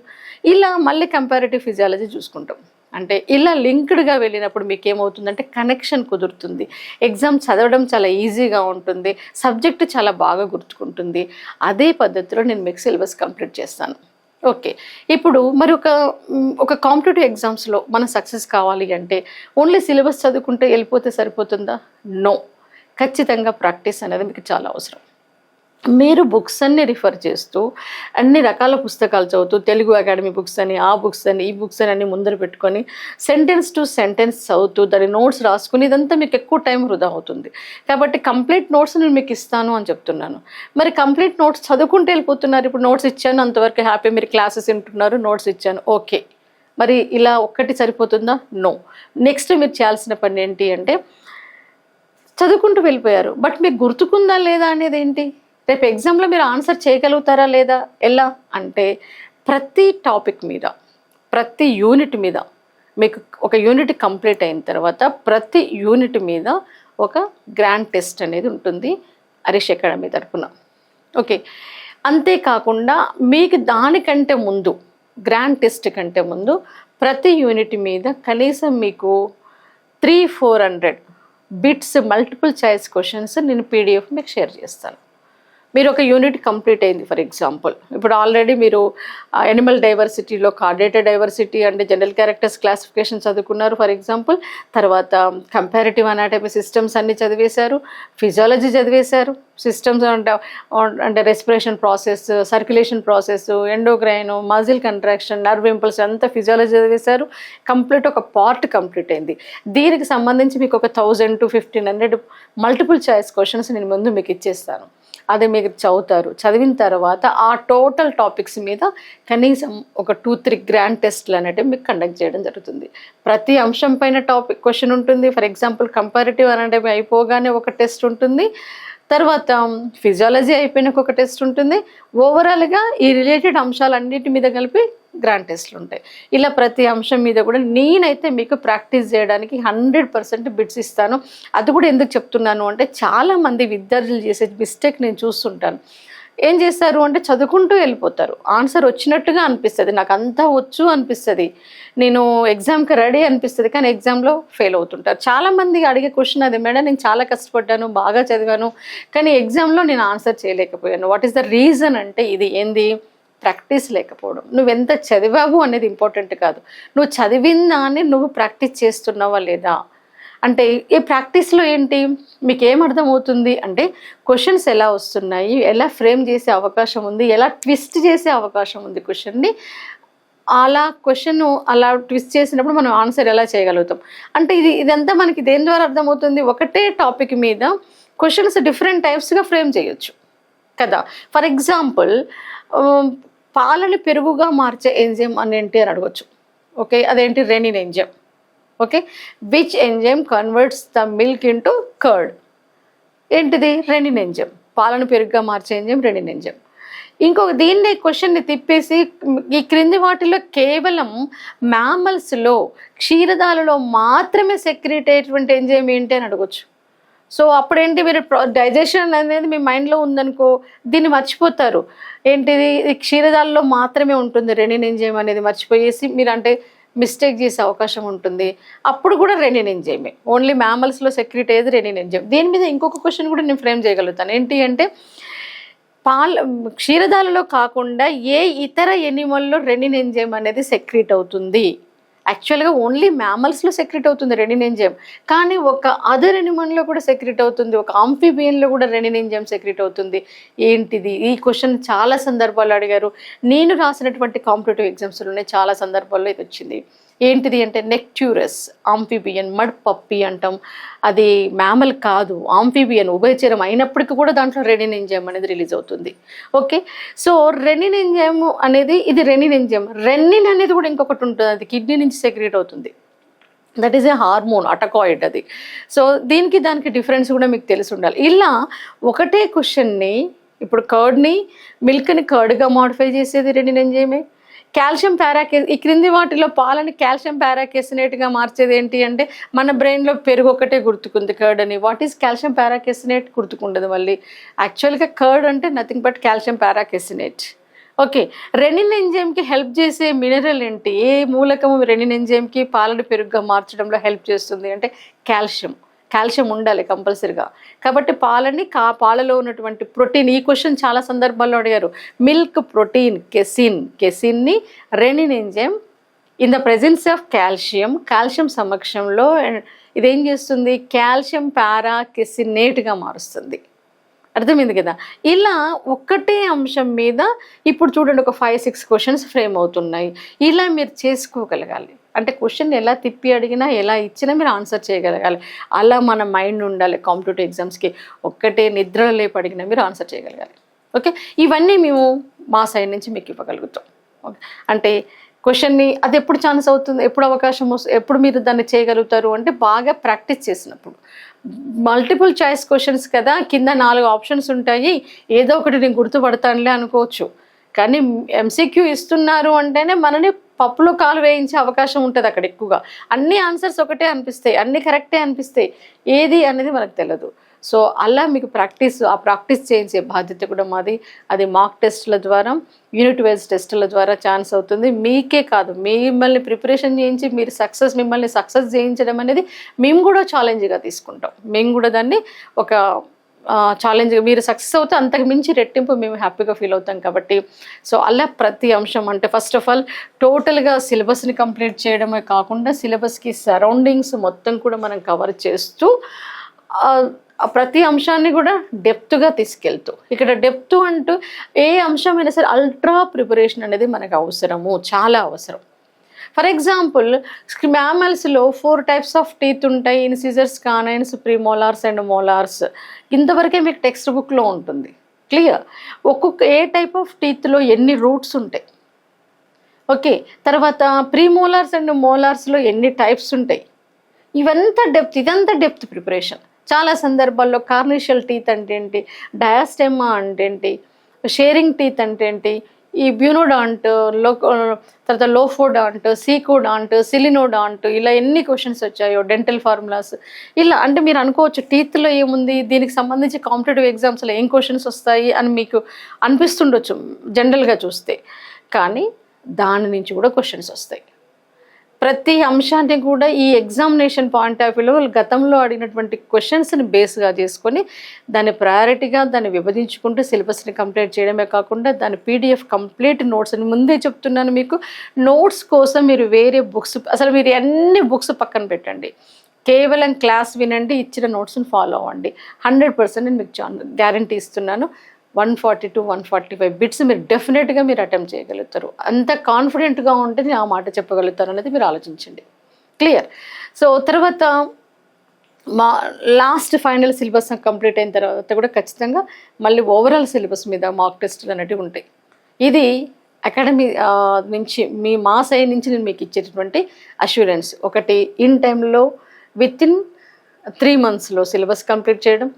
ఇలా మళ్ళీ కంపారిటివ్ ఫిజియాలజీ చూసుకుంటాం. అంటే ఇలా లింక్డ్గా వెళ్ళినప్పుడు మీకు ఏమవుతుందంటే కనెక్షన్ కుదురుతుంది, ఎగ్జామ్ చదవడం చాలా ఈజీగా ఉంటుంది, సబ్జెక్ట్ చాలా బాగా గుర్తుకుంటుంది. అదే పద్ధతిలో నేను మీకు సిలబస్ కంప్లీట్ చేస్తాను. ఓకే, ఇప్పుడు మరి ఒక కాంపిటేటివ్ ఎగ్జామ్స్లో మనం సక్సెస్ కావాలి అంటే ఓన్లీ సిలబస్ చదువుకుంటే వెళ్ళిపోతే సరిపోతుందా? నో, ఖచ్చితంగా ప్రాక్టీస్ అనేది మీకు చాలా అవసరం. మీరు బుక్స్ అన్ని రిఫర్ చేస్తూ అన్ని రకాల పుస్తకాలు చదువుతూ తెలుగు అకాడమీ బుక్స్ అని, ఆ బుక్స్ అని, ఈ బుక్స్ అని అన్ని ముందర పెట్టుకొని సెంటెన్స్ టు సెంటెన్స్ చదువుతూ దాని నోట్స్ రాసుకుని ఇదంతా మీకు ఎక్కువ టైం వృధా అవుతుంది. కాబట్టి కంప్లీట్ నోట్స్ నేను మీకు ఇస్తాను అని చెప్తున్నాను. మరి కంప్లీట్ నోట్స్ చదువుకుంటూ వెళ్ళిపోతున్నారు. ఇప్పుడు నోట్స్ ఇచ్చాను, అంతవరకు హ్యాపీ, మీరు క్లాసెస్ వింటున్నారు, నోట్స్ ఇచ్చాను, ఓకే. మరి ఇలా ఒక్కటి సరిపోతుందా? నో. నెక్స్ట్ మీరు చేయాల్సిన పని ఏంటి అంటే చదువుకుంటూ వెళ్ళిపోయారు, బట్ మీకు గుర్తుకుందా లేదా అనేది ఏంటి, రేపు ఎగ్జామ్లో మీరు ఆన్సర్ చేయగలుగుతారా లేదా, ఎలా అంటే ప్రతి టాపిక్ మీద ప్రతి యూనిట్ మీద మీకు ఒక యూనిట్ కంప్లీట్ అయిన తర్వాత ప్రతి యూనిట్ మీద ఒక గ్రాండ్ టెస్ట్ అనేది ఉంటుంది హరీష్ అకాడమీ తరఫున. ఓకే, అంతేకాకుండా మీకు దానికంటే ముందు గ్రాండ్ టెస్ట్ కంటే ముందు ప్రతి యూనిట్ మీద కనీసం మీకు 300-400 బిట్స్ మల్టిపుల్ చాయిస్ క్వశ్చన్స్ నేను PDF మీకు షేర్ చేస్తాను. మీరు ఒక యూనిట్ కంప్లీట్ అయింది ఫర్ ఎగ్జాంపుల్, ఇప్పుడు ఆల్రెడీ మీరు యానిమల్ డైవర్సిటీలో కార్డేటెడ్ డైవర్సిటీ అంటే జనరల్ క్యారెక్టర్స్ క్లాసిఫికేషన్ చదువుకున్నారు ఫర్ ఎగ్జాంపుల్, తర్వాత కంపారిటివ్ అనాటమీ సిస్టమ్స్ అన్ని చదివేశారు, ఫిజియాలజీ చదివేశారు, సిస్టమ్స్ అంటే respiration process, circulation process, endocrine, muscle contraction, nerve impulse అంతా ఫిజియాలజీ చదివేశారు. కంప్లీట్ ఒక పార్ట్ కంప్లీట్ అయింది. దీనికి సంబంధించి మీకు ఒక 1000 to 1500 మల్టిపుల్ చాయిస్ క్వశ్చన్స్ నేను ముందు మీకు ఇచ్చేస్తాను. అది మీరు చదువుతారు. చదివిన తర్వాత ఆ టోటల్ టాపిక్స్ మీద కనీసం ఒక 2-3 గ్రాండ్ టెస్ట్లు అనేవి మీకు కండక్ట్ చేయడం జరుగుతుంది. ప్రతి అంశం పైన క్వశ్చన్ ఉంటుంది. ఫర్ ఎగ్జాంపుల్ కంపారిటివ్ అనాటమీ అయిపోగానే ఒక టెస్ట్ ఉంటుంది, తర్వాత ఫిజియాలజీ అయిపోయినాక ఒక టెస్ట్ ఉంటుంది. ఓవరాల్గా ఈ రిలేటెడ్ అంశాలన్నిటి మీద కలిపి గ్రాండ్ టెస్ట్లు ఉంటాయి. ఇలా ప్రతి అంశం మీద కూడా నేనైతే మీకు ప్రాక్టీస్ చేయడానికి 100% బిట్స్ ఇస్తాను. అది కూడా ఎందుకు చెప్తున్నాను అంటే చాలామంది విద్యార్థులు చేసే మిస్టేక్ నేను చూస్తుంటాను. ఏం చేస్తారు అంటే చదువుకుంటూ వెళ్ళిపోతారు, ఆన్సర్ వచ్చినట్టుగా అనిపిస్తుంది, నాకు అంతా వచ్చు అనిపిస్తుంది, నేను ఎగ్జామ్కి రెడీ అనిపిస్తుంది, కానీ ఎగ్జామ్లో ఫెయిల్ అవుతుంటారు. చాలామంది అడిగే క్వశ్చన్ అది, మేడం నేను చాలా కష్టపడ్డాను, బాగా చదివాను, కానీ ఎగ్జామ్లో నేను ఆన్సర్ చేయలేకపోయాను. వాట్ ఈస్ ద రీజన్ అంటే ఇది ఏంది, ప్రాక్టీస్ లేకపోవడం. నువ్వెంత చదివావు అనేది ఇంపార్టెంట్ కాదు, నువ్వు చదివిన దాన్ని నువ్వు ప్రాక్టీస్ చేస్తున్నావా లేదా. అంటే ఈ ప్రాక్టీస్లో ఏంటి మీకు ఏమర్థమవుతుంది అంటే క్వశ్చన్స్ ఎలా వస్తున్నాయి, ఎలా ఫ్రేమ్ చేసే అవకాశం ఉంది, ఎలా ట్విస్ట్ చేసే అవకాశం ఉంది క్వశ్చన్ని, అలా క్వశ్చన్ అలా ట్విస్ట్ చేసినప్పుడు మనం ఆన్సర్ ఎలా చేయగలుగుతాం. అంటే ఇదంతా మనకి దేని ద్వారా అర్థమవుతుంది, ఒకటే టాపిక్ మీద క్వశ్చన్స్ డిఫరెంట్ టైప్స్గా ఫ్రేమ్ చేయొచ్చు కదా. ఫర్ ఎగ్జాంపుల్ పాలని పెరుగుగా మార్చే ఎంజైమ్ అని ఏంటి అని అడగచ్చు. ఓకే, అదేంటి, rennin enzyme. Okay, which enzyme converts the milk into curd. ఏంటిది, రెనిన్ ఎంజైమ్. పాలను పెరుగుగా మార్చే ఎంజైమ్ రెనిన్ ఎంజైమ్. ఇంకొక దీన్నే క్వశ్చన్ని తిప్పేసి ఈ క్రింది వాటిలో కేవలం మ్యామల్స్లో క్షీరదాలలో మాత్రమే సెక్రెట్ అయ్యేటువంటి ఎంజైమ్ ఏంటి అని అడగచ్చు. సో అప్పుడేంటి, మీరు డైజెషన్ అనేది మీ మైండ్లో ఉందనుకో దీన్ని మర్చిపోతారు. ఏంటిది, క్షీరదాలలో మాత్రమే ఉంటుంది రెనిన్ ఎంజైమ్ అనేది మర్చిపోయేసి మీరు అంటే మిస్టేక్ చేసే అవకాశం ఉంటుంది. అప్పుడు కూడా రెనిన్ ఎంజైమే, ఓన్లీ మ్యామల్స్లో సెక్రెట్ అయ్యేది రెనిన్ ఎంజైమ్. దీని మీద ఇంకొక క్వశ్చన్ కూడా నేను ఫ్రేమ్ చేయగలుగుతాను. ఏంటి అంటే క్షీరదాలలో కాకుండా ఏ ఇతర ఎనిమల్లో రెనిన్ ఎంజైమ్ అనేది సెక్రెట్ అవుతుంది. యాక్చువల్గా ఓన్లీ మ్యామల్స్లో సెక్రెట్ అవుతుంది రెనిన్ ఎంజైమ్, కానీ ఒక అదర్ ఎనిమల్లో కూడా సెక్రెట్ అవుతుంది, ఒక ఆంఫిబియన్లో కూడా రెనిన్ ఎంజైమ్ సెక్రెట్ అవుతుంది. ఏంటిది, ఈ క్వశ్చన్ చాలా సందర్భాల్లో అడిగారు. నేను రాసినటువంటి కాంపిటేటివ్ ఎగ్జామ్స్లోనే చాలా సందర్భాల్లో ఇది వచ్చింది. ఏంటిది అంటే నెక్ట్యూరస్ ఆంఫిబియన్, మడ్ పప్పి అంటాం, అది మ్యామల్ కాదు, ఆంఫిబియన్, ఉభయచరం అయినప్పటికీ కూడా దాంట్లో రెనిన్ ఎంజైమ్ అనేది రిలీజ్ అవుతుంది. ఓకే, సో రెనిన్ ఎంజైమ్ అనేది ఇది రెనిన్ ఎంజైమ్. రెనిన్ అనేది కూడా ఇంకొకటి ఉంటుంది, అది కిడ్నీ నుంచి సెక్రెట్ అవుతుంది. దట్ ఈస్ ఏ హార్మోన్, అటకాయిడ్ అది. సో దీనికి దానికి డిఫరెన్స్ కూడా మీకు తెలిసి ఉండాలి. ఇలా ఒకటే క్వశ్చన్ని ఇప్పుడు కర్డ్ని, మిల్క్ని కర్డ్గా మాడిఫై చేసేది రెనిన్ ఎంజైమే. కాల్షియం పారాకేస్, ఈ క్రింది వాటిలో పాలని కాల్షియం పారాకేసినేట్గా మార్చేది ఏంటి అంటే మన బ్రెయిన్లో పెరుగు ఒకటే గుర్తుకుంది, కర్డ్ అని. వాట్ ఈస్ కాల్షియం పారాకేసినేట్ గుర్తుకుండదు మళ్ళీ. యాక్చువల్గా కర్డ్ అంటే nothing but calcium paracaseinate. Okay, rennin ఎంజైమ్కి హెల్ప్ చేసే మినరల్ ఏంటి, ఏ మూలకము రెనిన్ ఎంజైమ్కి పాలని పెరుగుగా మార్చడంలో హెల్ప్ చేస్తుంది అంటే కాల్షియం. కాల్షియం ఉండాలి కంపల్సరీగా. కాబట్టి పాలలో ఉన్నటువంటి ప్రోటీన్, ఈ క్వశ్చన్ చాలా సందర్భాల్లో అడిగారు. మిల్క్ ప్రోటీన్ కెసిన్ని rennin enzyme in the presence of calcium సమక్షంలో ఇదేం చేస్తుంది, కాల్షియం పారాకెసినేట్గా మారుస్తుంది. అర్థమైంది కదా. ఇలా ఒక్కటే అంశం మీద ఇప్పుడు చూడండి ఒక 5-6 క్వశ్చన్స్ ఫ్రేమ్ అవుతున్నాయి. ఇలా మీరు చేసుకోగలగాలి. అంటే క్వశ్చన్ ఎలా తిప్పి అడిగినా ఎలా ఇచ్చినా మీరు ఆన్సర్ చేయగలగాలి. అలా మన మైండ్ ఉండాలి. కాంపిటేటివ్ ఎగ్జామ్స్కి ఒక్కటే నిద్రలో లేపు అడిగినా మీరు ఆన్సర్ చేయగలగాలి. ఓకే, ఇవన్నీ మేము మా సైడ్ నుంచి మీకు ఇవ్వగలుగుతాం. ఓకే, అంటే క్వశ్చన్ని అది ఎప్పుడు ఛాన్స్ అవుతుంది, ఎప్పుడు అవకాశం వస్తుంది, ఎప్పుడు మీరు దాన్ని చేయగలుగుతారు అంటే బాగా ప్రాక్టీస్ చేసినప్పుడు. మల్టిపుల్ చాయిస్ క్వశ్చన్స్ కదా, కింద 4 ఆప్షన్స్ ఉంటాయి, ఏదో ఒకటి నేను గుర్తుపడతానులే అనుకోవచ్చు. కానీ ఎంసీక్యూ ఇస్తున్నారు అంటేనే మనని పప్పులో కాలు వేయించే అవకాశం ఉంటుంది అక్కడ ఎక్కువగా. అన్ని ఆన్సర్స్ ఒకటే అనిపిస్తాయి, అన్ని కరెక్టే అనిపిస్తాయి, ఏది అనేది మనకు తెలియదు. సో అలా మీకు ప్రాక్టీస్ చేయించే బాధ్యత కూడా మాది. అది మాక్ టెస్టుల ద్వారా, యూనిట్ వైజ్ టెస్టుల ద్వారా ఛాన్స్ అవుతుంది. మీకే కాదు, మిమ్మల్ని ప్రిపరేషన్ చేయించి మిమ్మల్ని సక్సెస్ చేయించడం అనేది మేము కూడా ఛాలెంజ్గా తీసుకుంటాం. మేము కూడా దాన్ని ఒక ఛాలెంజ్గా, మీరు సక్సెస్ అవుతే అంతకు మించి రెట్టింపు మేము హ్యాపీగా ఫీల్ అవుతాం. కాబట్టి సో అలా ప్రతి అంశం అంటే ఫస్ట్ ఆఫ్ ఆల్ టోటల్గా సిలబస్ని కంప్లీట్ చేయడమే కాకుండా సిలబస్కి సరౌండింగ్స్ మొత్తం కూడా మనం కవర్ చేస్తూ ప్రతి అంశాన్ని కూడా డెప్త్గా తీసుకెళ్తూ, ఇక్కడ డెప్త్ అంటూ ఏ అంశమైనా సరే అల్ట్రా ప్రిపరేషన్ అనేది మనకు అవసరము, చాలా అవసరం. ఫర్ ఎగ్జాంపుల్ మ్యామల్స్లో 4 టైప్స్ ఆఫ్ టీత్ ఉంటాయి, incisors, canines, premolars and molars. ఇంతవరకే మీకు టెక్స్ట్ బుక్లో ఉంటుంది క్లియర్. ఏ టైప్ ఆఫ్ టీత్లో ఎన్ని రూట్స్ ఉంటాయి, ఓకే, తర్వాత ప్రీమోలార్స్ అండ్ మోలార్స్లో ఎన్ని టైప్స్ ఉంటాయి, ఇదంతా డెప్త్ ప్రిపరేషన్. చాలా సందర్భాల్లో కార్నిషియల్ టీత్ అంటే ఏంటి, డయాస్టెమా అంటే ఏంటి, షేరింగ్ టీత్ అంటే ఏంటి, ఈ బ్యూనోడాంట్, తర్వాత లోఫోడాంట్, సీకోడాంట్, సిలినోడాంట్, ఇలా ఎన్ని క్వశ్చన్స్ వచ్చాయో, డెంటల్ ఫార్ములాస్, ఇలా. అంటే మీరు అనుకోవచ్చు టీత్లో ఏముంది, దీనికి సంబంధించి కాంపిటేటివ్ ఎగ్జామ్స్లో ఏం క్వశ్చన్స్ వస్తాయి అని మీకు అనిపిస్తుండొచ్చు జనరల్గా చూస్తే. కానీ దాని నుంచి కూడా క్వశ్చన్స్ వస్తాయి. ప్రతి అంశాన్ని కూడా ఈ ఎగ్జామినేషన్ పాయింట్ ఆఫ్ వ్యూలో గతంలో అడిగినటువంటి క్వశ్చన్స్ని బేస్గా చేసుకొని దాన్ని ప్రయారిటీగా దాన్ని విభజించుకుంటూ సిలబస్ని కంప్లీట్ చేయడమే కాకుండా దాని పీడిఎఫ్ కంప్లీట్ నోట్స్ అని ముందే చెప్తున్నాను మీకు. నోట్స్ కోసం మీరు వేరే బుక్స్, అసలు మీరు అన్ని బుక్స్ పక్కన పెట్టండి, కేవలం క్లాస్ వినండి, ఇచ్చిన నోట్స్ని ఫాలో అవ్వండి. 100% నేను మీకు గ్యారంటీ ఇస్తున్నాను. 140 to 145 బిట్స్ మీరు డెఫినెట్గా మీరు అటెంప్ట్ చేయగలుగుతారు. అంత కాన్ఫిడెంట్గా ఉంటే నేను ఆ మాట చెప్పగలుగుతాను అనేది మీరు ఆలోచించండి. క్లియర్? సో తర్వాత మా లాస్ట్ ఫైనల్ సిలబస్ కంప్లీట్ అయిన తర్వాత కూడా ఖచ్చితంగా మళ్ళీ ఓవరాల్ సిలబస్ మీద మాక్ టెస్టులు అనేవి ఉంటాయి. ఇది అకాడమీ నుంచి మా సైడ్ నుంచి నేను మీకు ఇచ్చేటటువంటి అష్యూరెన్స్. ఒకటి, ఇన్ టైంలో వితిన్ 3 monthsలో సిలబస్ కంప్లీట్ చేయడం,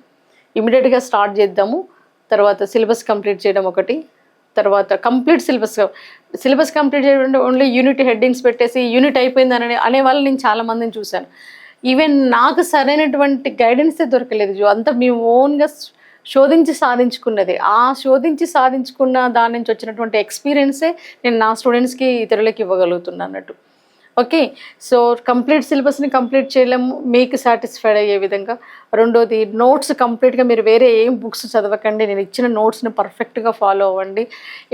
ఇమీడియట్గా స్టార్ట్ చేద్దాము. తర్వాత సిలబస్ కంప్లీట్ చేయడం ఒకటి. తర్వాత కంప్లీట్ సిలబస్ కంప్లీట్ చేయడం, ఓన్లీ యూనిట్ హెడ్డింగ్స్ పెట్టేసి యూనిట్ అయిపోయిందని అనే వాళ్ళు నేను చాలామందిని చూశాను. ఈవెన్ నాకు సరైనటువంటి గైడెన్సే దొరకలేదు. అంతా మేము ఓన్గా శోధించి సాధించుకున్నది. ఆ శోధించి సాధించుకున్న దాని నుంచి వచ్చినటువంటి ఎక్స్పీరియన్సే నేను నా స్టూడెంట్స్కి, ఇతరులకి ఇవ్వగలుగుతున్నాను అన్నట్టు. ఓకే, సో కంప్లీట్ సిలబస్ని కంప్లీట్ చేయలేము, మీకు సాటిస్ఫైడ్ అయ్యే విధంగా. రెండోది, నోట్స్ కంప్లీట్గా మీరు వేరే ఏం బుక్స్ చదవకండి, నేను ఇచ్చిన నోట్స్ని పర్ఫెక్ట్గా ఫాలో అవ్వండి.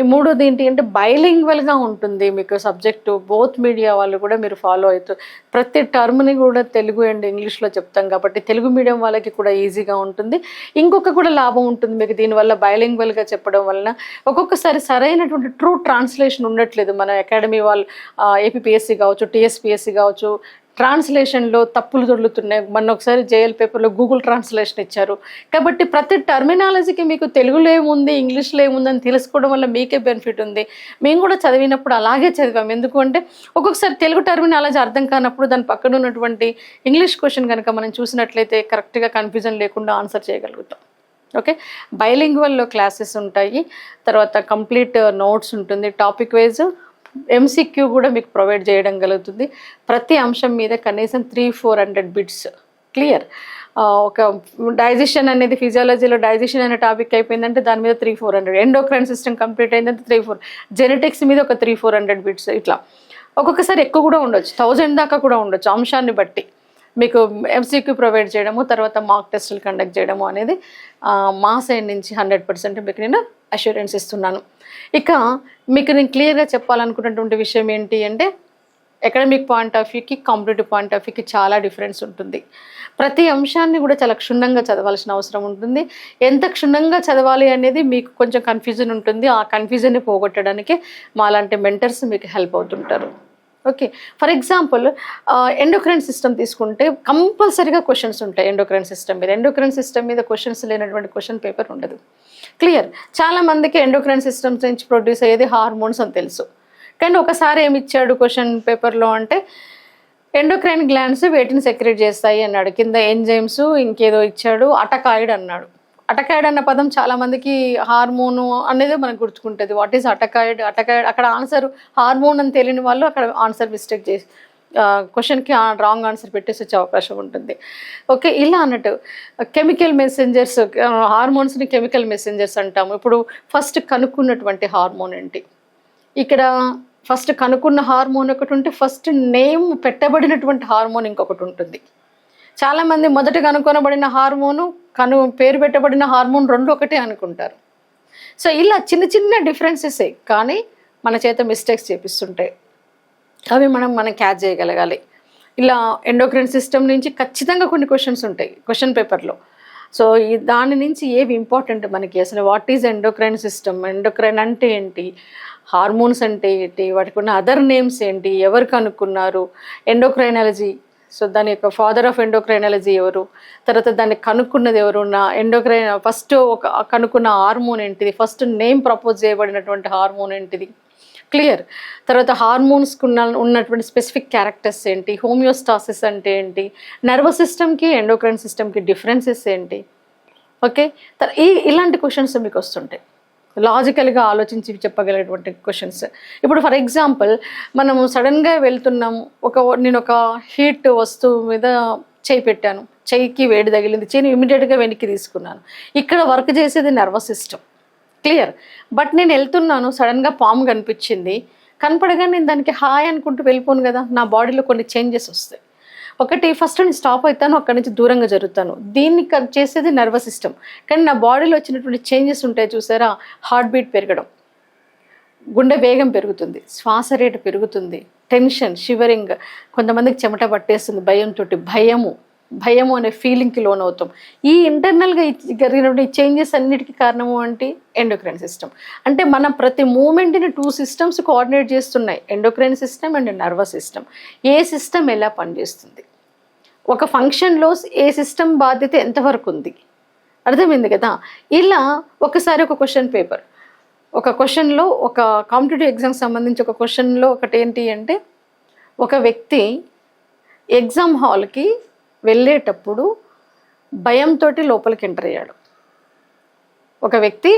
ఈ మూడోది ఏంటి అంటే బైలింగ్వల్గా ఉంటుంది మీకు సబ్జెక్టు, బోత్ మీడియా వాళ్ళు కూడా మీరు ఫాలో అవుతారు. ప్రతి టర్మ్ని కూడా తెలుగు అండ్ ఇంగ్లీష్లో చెప్తాం కాబట్టి తెలుగు మీడియం వాళ్ళకి కూడా ఈజీగా ఉంటుంది. ఇంకొక కూడా లాభం ఉంటుంది మీకు దీనివల్ల, బైలింగ్వల్గా చెప్పడం వలన. ఒక్కొక్కసారి సరైనటువంటి ట్రూ ట్రాన్స్లేషన్ ఉండట్లేదు. మన అకాడమీ వాళ్ళు ఏపీపీఎస్సీ కావచ్చు, టీఎస్పీఎస్సీ కావచ్చు, ట్రాన్స్లేషన్లో తప్పులు దొరుకుతున్నాయి. మొన్న ఒకసారి జేఎల్ పేపర్లో గూగుల్ ట్రాన్స్లేషన్ ఇచ్చారు. కాబట్టి ప్రతి టర్మినాలజీకి మీకు తెలుగులో ఏముంది, ఇంగ్లీష్లో ఏముందని తెలుసుకోవడం వల్ల మీకే బెనిఫిట్ ఉంది. మేము కూడా చదివినప్పుడు అలాగే చదివాం. ఎందుకు అంటే ఒక్కొక్కసారి తెలుగు టర్మినాలజీ అర్థం కానప్పుడు దాని పక్కన ఉన్నటువంటి ఇంగ్లీష్ క్వశ్చన్ కనుక మనం చూసినట్లయితే కరెక్ట్గా కన్ఫ్యూజన్ లేకుండా ఆన్సర్ చేయగలుగుతాం. ఓకే, బైలింగ్వల్లో క్లాసెస్ ఉంటాయి. తర్వాత కంప్లీట్ నోట్స్ ఉంటుంది, టాపిక్ వైజ్ ఎంసీక్యూ కూడా మీకు ప్రొవైడ్ చేయడం కలుగుతుంది. ప్రతి అంశం మీద కనీసం 300-400 బిట్స్. క్లియర్? ఒక డైజెషన్ అనేది, ఫిజియాలజీలో డైజెషన్ అనే టాపిక్ అయిపోయిందంటే దాని మీద 300-400, ఎండోక్రైన్ సిస్టమ్ కంప్లీట్ అయిందంటే 300-400, జెనెటిక్స్ మీద ఒక 300-400 బిట్స్. ఇట్లా ఒక్కొక్కసారి ఎక్కువ కూడా ఉండొచ్చు, 1000 దాకా కూడా ఉండొచ్చు. అంశాన్ని బట్టి మీకు ఎంసీక్యూ ప్రొవైడ్ చేయడము, తర్వాత మాక్ టెస్టులు కండక్ట్ చేయడము అనేది మా సైడ్ నుంచి 100% మీకు నేను అష్యూరెన్స్ ఇస్తున్నాను. ఇక మీకు నేను క్లియర్గా చెప్పాలనుకున్నటువంటి విషయం ఏంటి అంటే అకాడమిక్ పాయింట్ ఆఫ్ వ్యూకి, కాంపిటేటివ్ పాయింట్ ఆఫ్ వ్యూకి చాలా డిఫరెన్స్ ఉంటుంది. ప్రతి అంశాన్ని కూడా చాలా క్షుణ్ణంగా చదవాల్సిన అవసరం ఉంటుంది. ఎంత క్షుణ్ణంగా చదవాలి అనేది మీకు కొంచెం కన్ఫ్యూజన్ ఉంటుంది. ఆ కన్ఫ్యూజన్ని పోగొట్టడానికి మాలాంటి మెంటర్స్ మీకు హెల్ప్ అవుతుంటారు. Okay, for example endocrine system తీసుకుంటే కంపల్సరీగా క్వశ్చన్స్ ఉంటాయి ఎండోక్రైన్ సిస్టమ్ మీద. ఎండోక్రైన్ సిస్టమ్ మీద క్వశ్చన్స్ లేనటువంటి క్వశ్చన్ పేపర్ ఉండదు. క్లియర్? చాలామందికి ఎండోక్రైన్ సిస్టమ్స్ నుంచి ప్రొడ్యూస్ అయ్యేది హార్మోన్స్ అని తెలుసు. కానీ ఒకసారి ఏమి ఇచ్చాడు క్వశ్చన్ పేపర్లో అంటే ఎండోక్రైన్ గ్లాండ్స్ వేటిని సెక్రెట్ చేస్తాయి అన్నాడు, కింద ఎంజైమ్స్ ఇంకేదో ఇచ్చాడు, అటకాయిడ్ అన్నాడు. అటకాయిడ్ అన్న పదం చాలామందికి హార్మోను అనేది మనకు గుర్తుకుంటుంది. What is అటకాయిడ్? అటకాయిడ్ అక్కడ ఆన్సర్ హార్మోన్ అని తెలియని వాళ్ళు అక్కడ ఆన్సర్ మిస్టేక్ చేసి క్వశ్చన్కి రాంగ్ ఆన్సర్ పెట్టేసి వచ్చే అవకాశం ఉంటుంది. ఓకే, ఇలా అన్నట్టు కెమికల్ మెసెంజర్స్, హార్మోన్స్ని కెమికల్ మెసెంజర్స్ అంటాము. ఇప్పుడు ఫస్ట్ కనుక్కున్నటువంటి హార్మోన్ ఏంటి? ఇక్కడ ఫస్ట్ కనుక్కున్న హార్మోన్ ఒకటి ఉంటే ఫస్ట్ నేమ్ పెట్టబడినటువంటి హార్మోన్ ఇంకొకటి ఉంటుంది. చాలామంది మొదట కనుక్కొనబడిన హార్మోను, పేరు పెట్టబడిన హార్మోన్ రెండు ఒకటే అనుకుంటారు. సో ఇలా చిన్న చిన్న డిఫరెన్సెసే కానీ మన చేత మిస్టేక్స్ చేపిస్తుంటాయి. అవి మనం క్యాచ్ చేయగలగాలి. ఇలా ఎండోక్రైన్ సిస్టమ్ నుంచి ఖచ్చితంగా కొన్ని క్వశ్చన్స్ ఉంటాయి క్వశ్చన్ పేపర్లో. సో దాని నుంచి ఏవి ఇంపార్టెంట్ మనకి, అసలు what is endocrine system, endocrine అంటే ఏంటి, హార్మోన్స్ అంటే ఏంటి, వాటికి ఉన్న అదర్ నేమ్స్ ఏంటి, ఎవరు కనుక్కున్నారు, ఎండోక్రైనాలజీ, సో దాని యొక్క ఫాదర్ ఆఫ్ ఎండోక్రైనాలజీ ఎవరు, తర్వాత దాన్ని కనుక్కున్నది ఎవరు, నా ఎండోక్రైన్ ఫస్ట్ ఒక కనుక్కున్న హార్మోన్ ఏంటిది, ఫస్ట్ నేమ్ ప్రపోజ్ చేయబడినటువంటి హార్మోన్ ఏంటిది, క్లియర్. తర్వాత హార్మోన్స్కి ఉన్నటువంటి స్పెసిఫిక్ క్యారెక్టర్స్ ఏంటి, హోమియోస్టాసిస్ అంటే ఏంటి, నర్వస్ సిస్టమ్కి ఎండోక్రైన్ సిస్టమ్కి డిఫరెన్సెస్ ఏంటి. ఓకే, ఇలాంటి క్వశ్చన్స్ మీకు వస్తుంటాయి, లాజికల్గా ఆలోచించి చెప్పగలిగేటువంటి క్వశ్చన్స్. ఇప్పుడు ఫర్ ఎగ్జాంపుల్ మనము సడన్గా వెళ్తున్నాము, నేను ఒక హీట్ వస్తువు మీద చేయి పెట్టాను, చెయ్యికి వేడి తగిలింది, చెయ్యిని ఇమీడియట్గా వెనక్కి తీసుకున్నాను. ఇక్కడ వర్క్ చేసేది నర్వస్ సిస్టమ్, క్లియర్. బట్ నేను వెళ్తున్నాను, సడన్గా పాము కనిపించింది, కనపడగానే నేను దానికి హాయ్ అనుకుంటూ వెళ్ళిపోను కదా, నా బాడీలో కొన్ని చేంజెస్ వస్తాయి. ఒకటి, ఫస్ట్ నేను స్టాప్ అవుతాను, అక్కడి నుంచి దూరంగా జరుగుతాను, దీన్ని చేసేది నర్వస్ సిస్టమ్. కానీ నా బాడీలో వచ్చినటువంటి చేంజెస్ ఉంటాయి చూసారా, హార్ట్ బీట్ పెరగడం, గుండె వేగం పెరుగుతుంది, శ్వాస రేటు పెరుగుతుంది, టెన్షన్, షివరింగ్, కొంతమందికి చెమట పట్టేస్తుంది భయంతో, భయము అనే ఫీలింగ్కి లోన్ అవుతాం. ఈ ఇంటర్నల్గా జరిగినటువంటి చేంజెస్ అన్నిటికీ కారణము అంటే ఎండోక్రైన్ సిస్టమ్. అంటే మన ప్రతి మూమెంట్ని 2 సిస్టమ్స్ కోఆర్డినేట్ చేస్తున్నాయి, endocrine system and nervous system. A system ఎలా పనిచేస్తుంది, ఒక ఫంక్షన్లో ఏ సిస్టమ్ బాధ్యత ఎంతవరకు ఉంది, అర్థమైంది కదా. ఇలా ఒకసారి ఒక క్వశ్చన్ పేపర్, ఒక క్వశ్చన్లో, ఒక కాంపిటేటివ్ ఎగ్జామ్కి సంబంధించి ఒక క్వశ్చన్లో ఒకటి ఏంటి అంటే, ఒక వ్యక్తి ఎగ్జామ్ హాల్కి వెళ్ళేటప్పుడు భయంతో లోపలికి ఎంటర్ అయ్యాడు. ఒక వ్యక్తి